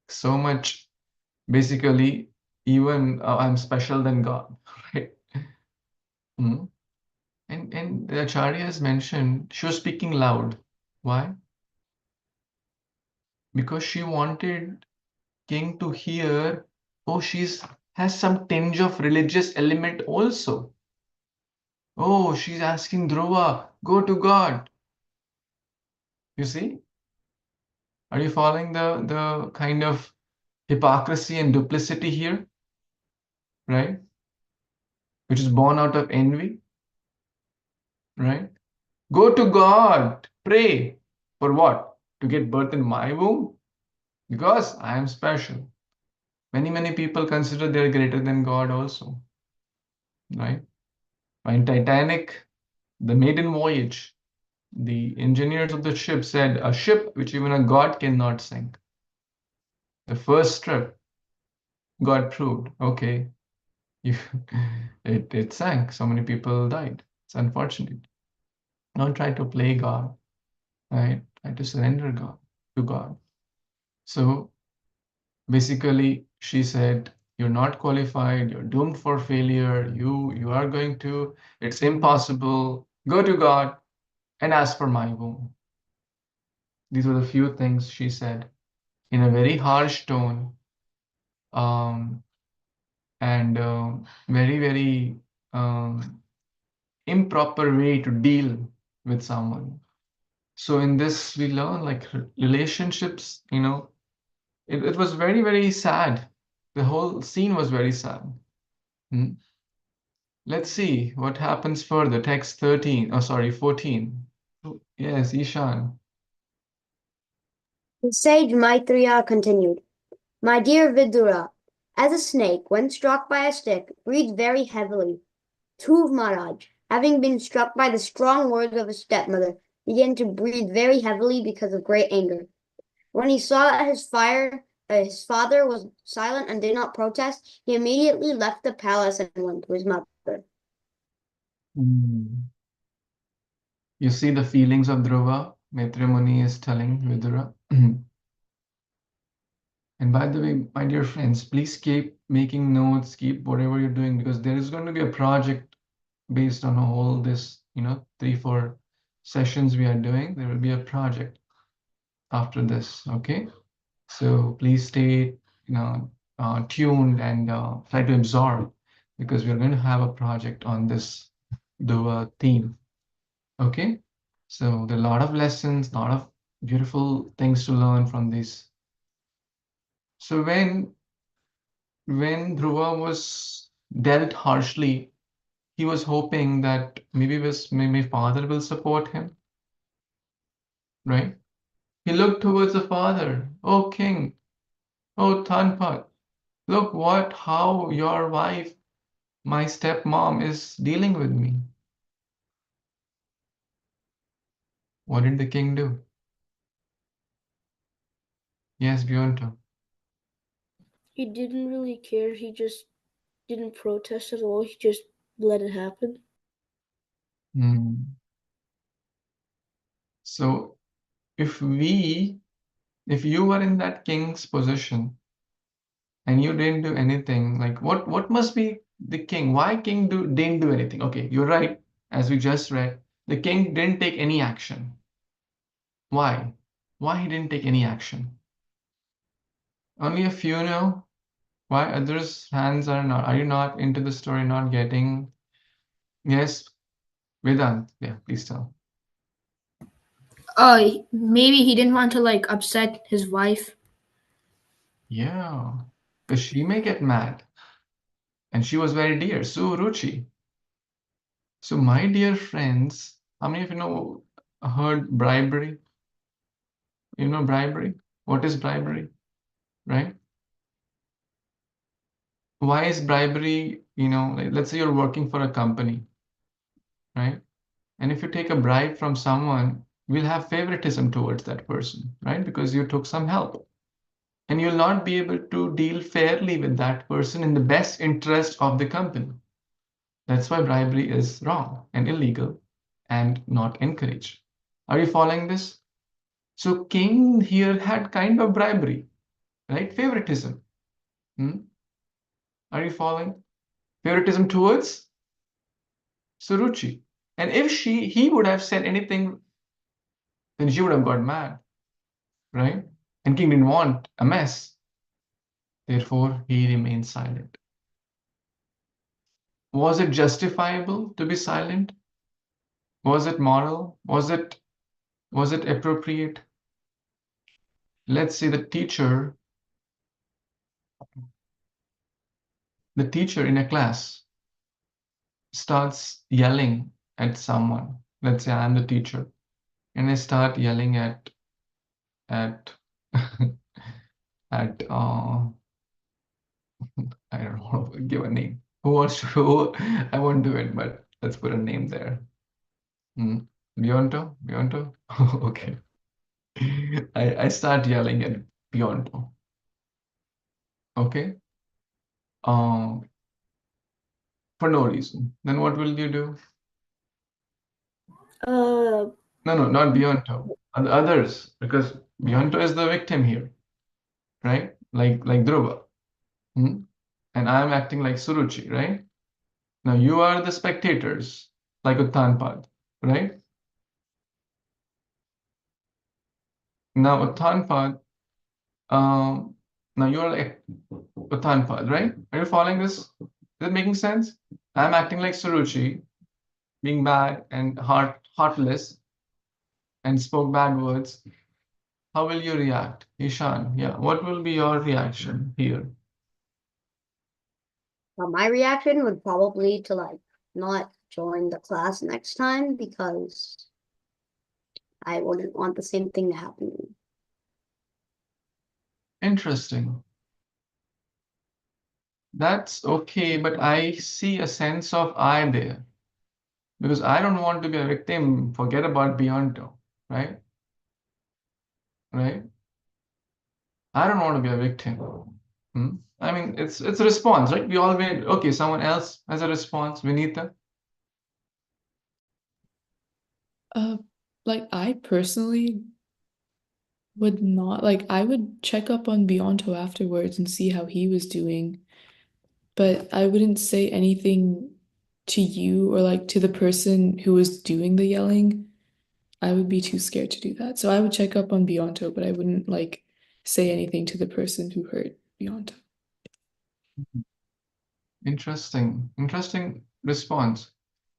so much, basically, even I'm special than God, right? Hmm. And the Acharya has mentioned she was speaking loud. Why? Because she wanted king to hear, oh, she's has some tinge of religious element also. Oh, she's asking Dhruva, go to God. You see? Are you following the kind of hypocrisy and duplicity here, right? Which is born out of envy, right? Go to God, pray. For what? To get birth in my womb? Because I am special. Many people consider they're greater than God also, right? In Titanic, the maiden voyage, the engineers of the ship said, a ship which even a god cannot sink. The first trip, God proved, okay, you, it sank. So many people died. It's unfortunate. Don't try to play God, right? Try to surrender God to God. So basically, she said, you're not qualified, you're doomed for failure, you are going to, it's impossible. Go to God and ask for my womb. These were the few things she said in a very harsh tone, um, and very improper way to deal with someone. So in this we learn like relationships, it was very sad. The whole scene was very sad. Hmm. Let's see what happens further. Text 13, oh sorry, 14. Yes, Ishan. The sage Maitreya continued, My dear Vidura, as a snake, when struck by a stick, breathes very heavily. Dhruv Maharaj, having been struck by the strong words of his stepmother, began to breathe very heavily because of great anger. When he saw that his father was silent and did not protest, he immediately left the palace and went to his mother. Hmm. You see the feelings of Dhruva, Maitreya Muni is telling Vidura. And by the way, my dear friends, please keep making notes, keep whatever you're doing, because there is going to be a project based on all this, 3, 4 sessions we are doing. There will be a project after this, okay? So please stay, tuned and try to absorb, because we're going to have a project on this Dhruva theme, okay? So there are a lot of lessons, a lot of beautiful things to learn from this. So when Dhruva was dealt harshly, he was hoping that maybe my father will support him, right? He looked towards the father. Oh king, oh Tanpat, look how your wife, my stepmom, is dealing with me. What did the king do? Yes, Bjornto. He didn't really care. He just didn't protest at all. He just let it happen. So if you were in that king's position and you didn't do anything, like what must be the king? Why king didn't do anything? Okay, you're right. As we just read, the king didn't take any action. Why? Why he didn't take any action? Only a few know. Why others' hands are not? Are you not into the story? Not getting? Yes, Vedant. Yeah, please tell. Maybe he didn't want to like upset his wife. Yeah, because she may get mad, and she was very dear. So Ruchi. So my dear friends, how many of you know heard bribery? You know bribery? What is bribery? Right? Why is bribery, like, let's say you're working for a company, right? And if you take a bribe from someone, we'll have favoritism towards that person, right? Because you took some help. And you'll not be able to deal fairly with that person in the best interest of the company. That's why bribery is wrong and illegal and not encouraged. Are you following this? So king here had kind of bribery, right? Favoritism. Are you following? Favoritism towards Suruchi. And if he would have said anything, then she would have got mad, right? And king didn't want a mess. Therefore, he remained silent. Was it justifiable to be silent? Was it moral? Was it appropriate? Let's say the teacher in a class starts yelling at someone. Let's say I'm the teacher, and I start yelling at at at I don't know, give a name. Who wants to? I won't do it, but let's put a name there. Bionto? Bionto? Okay. I start yelling at Bionto. Okay. For no reason. Then what will you do? No, not Bionto. Others, because Bionto is the victim here, right? Like Dhruva. And I'm acting like Suruchi, right? Now you are the spectators, like Uttanpad, right? Now Uttanpad, now you're like Uttanpad, right? Are you following this? Is it making sense? I'm acting like Suruchi, being bad and heartless, and spoke bad words. How will you react? Ishan, yeah, what will be your reaction here? My reaction would probably to like not join the class next time because I wouldn't want the same thing to happen to me. Interesting. That's okay, but I see a sense of I there because I don't want to be a victim. Forget about Beyonto, right? Right? I don't want to be a victim. I mean, it's a response, right? We all wait. Okay, someone else has a response. Vinita. Like I personally would not like I would check up on Bionto afterwards and see how he was doing, but I wouldn't say anything to you or like to the person who was doing the yelling. I would be too scared to do that. So I would check up on Bionto, but I wouldn't like say anything to the person who hurt Bionto. Interesting response.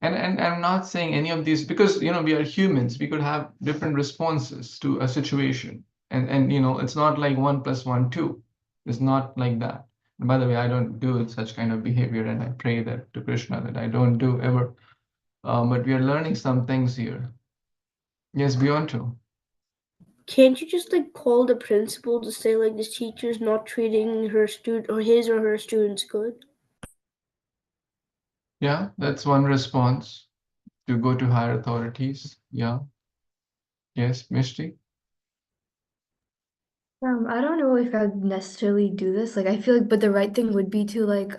And I'm not saying any of these because we are humans. We could have different responses to a situation. And it's not like 1 + 1 2. It's not like that. And by the way, I don't do such kind of behavior, and I pray that to Krishna that I don't do ever. But we are learning some things here. Yes, Beyonto. Can't you just like call the principal to say like this teacher's not treating her student or his or her students good? Yeah, that's one response to go to higher authorities. Yeah. Yes, Mishti. I don't know if I would necessarily do this. Like, I feel like, but the right thing would be to like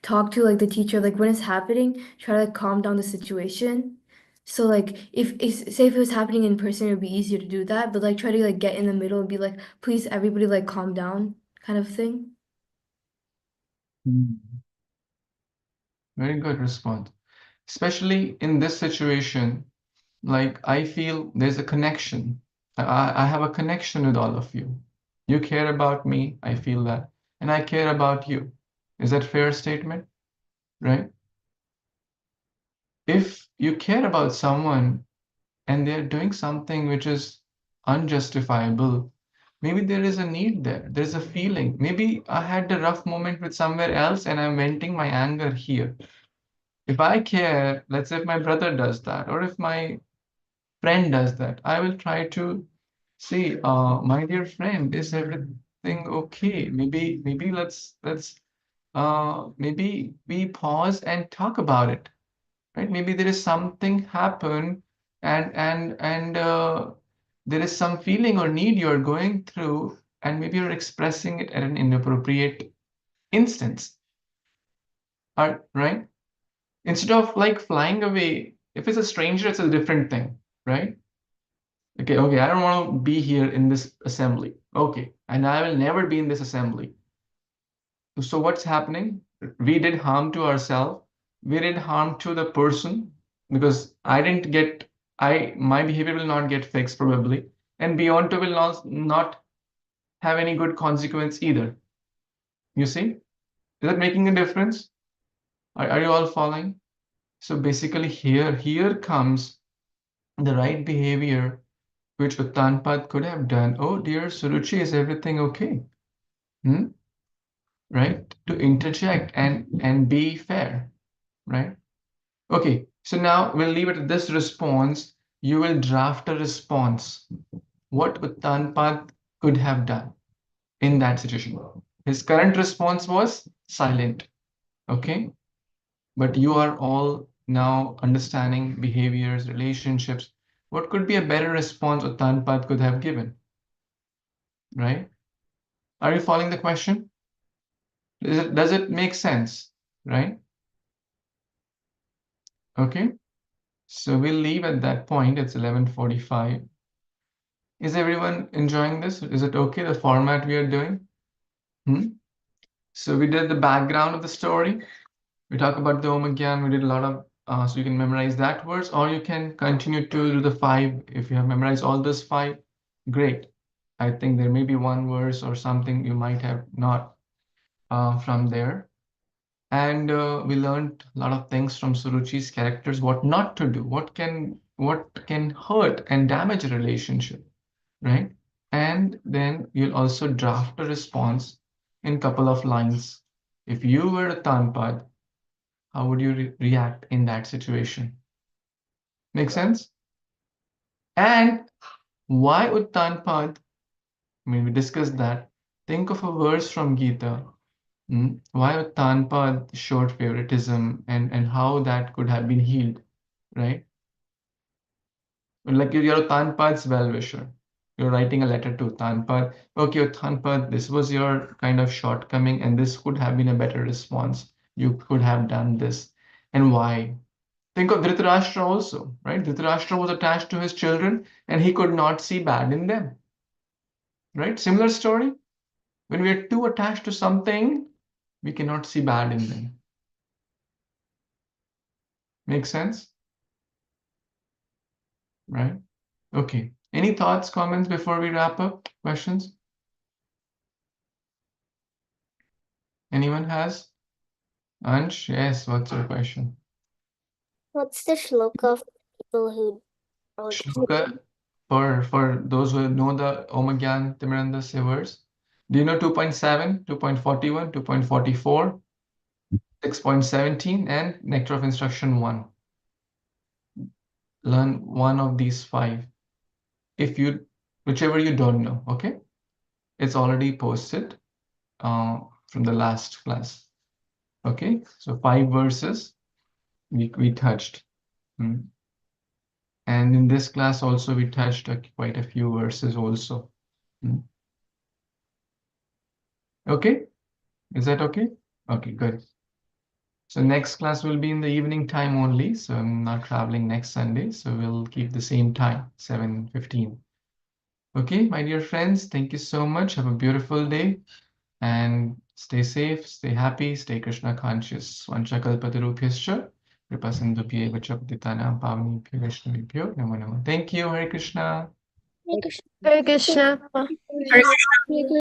talk to like the teacher, like when it's happening, try to like calm down the situation. So like, say if it was happening in person, it would be easier to do that. But like, try to like get in the middle and be like, please, everybody, like calm down, kind of thing. Very good response. Especially in this situation, like I feel there's a connection. I have a connection with all of you. You care about me, I feel that. And I care about you. Is that fair statement? Right? If you care about someone and they're doing something which is unjustifiable, maybe there is a need there. There's a feeling. Maybe I had a rough moment with somewhere else and I'm venting my anger here. If I care, let's say if my brother does that, or if my friend does that, I will try to see, my dear friend, is everything okay? Maybe let's maybe we pause and talk about it, right? Maybe there is something happen, and there is some feeling or need you're going through, and maybe you're expressing it at an inappropriate instance, right? Instead of like flying away, if it's a stranger, it's a different thing, right? Okay, I don't want to be here in this assembly. Okay, and I will never be in this assembly. So what's happening? We did harm to ourselves. We did harm to the person because my behavior will not get fixed probably, and beyond to will not have any good consequence either. You see? Is that making a difference? Are you all following? So basically here comes the right behavior which Uttanpad could have done. Oh dear Suruchi, is everything okay? Right? To interject and be fair, right? Okay, so now we'll leave it at this response. You will draft a response. What Uttanpad could have done in that situation. His current response was silent. Okay, but you are all now understanding behaviors, relationships. What could be a better response Uttanpad could have given? Right? Are you following the question? Does it make sense? Right? Okay. So we'll leave at that point. It's 11:45. Is everyone enjoying this? Is it okay, the format we are doing? So we did the background of the story. We talk about the Om Gyan. We did a lot of, so you can memorize that verse, or you can continue to do the 5. If you have memorized all those 5, great. I think there may be one verse or something you might have not from there. And we learned a lot of things from Suruchi's characters, what not to do, what can hurt and damage a relationship, right? And then you'll also draft a response in couple of lines. If you were a Tanpad, how would you react in that situation? Make sense? And why Uttanpad? I mean, we discussed that. Think of a verse from Gita. Why Uttanpad showed favoritism and how that could have been healed, right? Like you're Uttanpad's well-wisher. You're writing a letter to Uttanpad. Okay, Uttanpad, this was your kind of shortcoming, and this could have been a better response. You could have done this. And why? Think of Dhritarashtra also, right? Dhritarashtra was attached to his children, and he could not see bad in them, right? Similar story. When we are too attached to something, we cannot see bad in them. Make sense? Right? Okay. Any thoughts, comments before we wrap up? Questions? Anyone has? Ansh, yes, what's your question? What's the shloka for people who Shloka, for those who know the Om Gyan Timiranda Severs, do you know 2.7, 2.41, 2.44, 6.17, and Nectar of Instruction 1? Learn one of these 5. Whichever you don't know, okay? It's already posted from the last class. Okay, so 5 verses we touched. And in this class also we touched quite a few verses also. Okay, is that okay? Okay, good. So next class will be in the evening time only. So I'm not traveling next Sunday. So we'll keep the same time, 7:15. Okay, my dear friends, thank you so much. Have a beautiful day and stay safe, stay happy, stay Krishna conscious. Vanchakalpatarubhyascha kripasindhubhyev cha patitanam pavanebhyo vaishnavebhyo namo namo. Thank you. Hare Krishna. Hare Krishna. Hare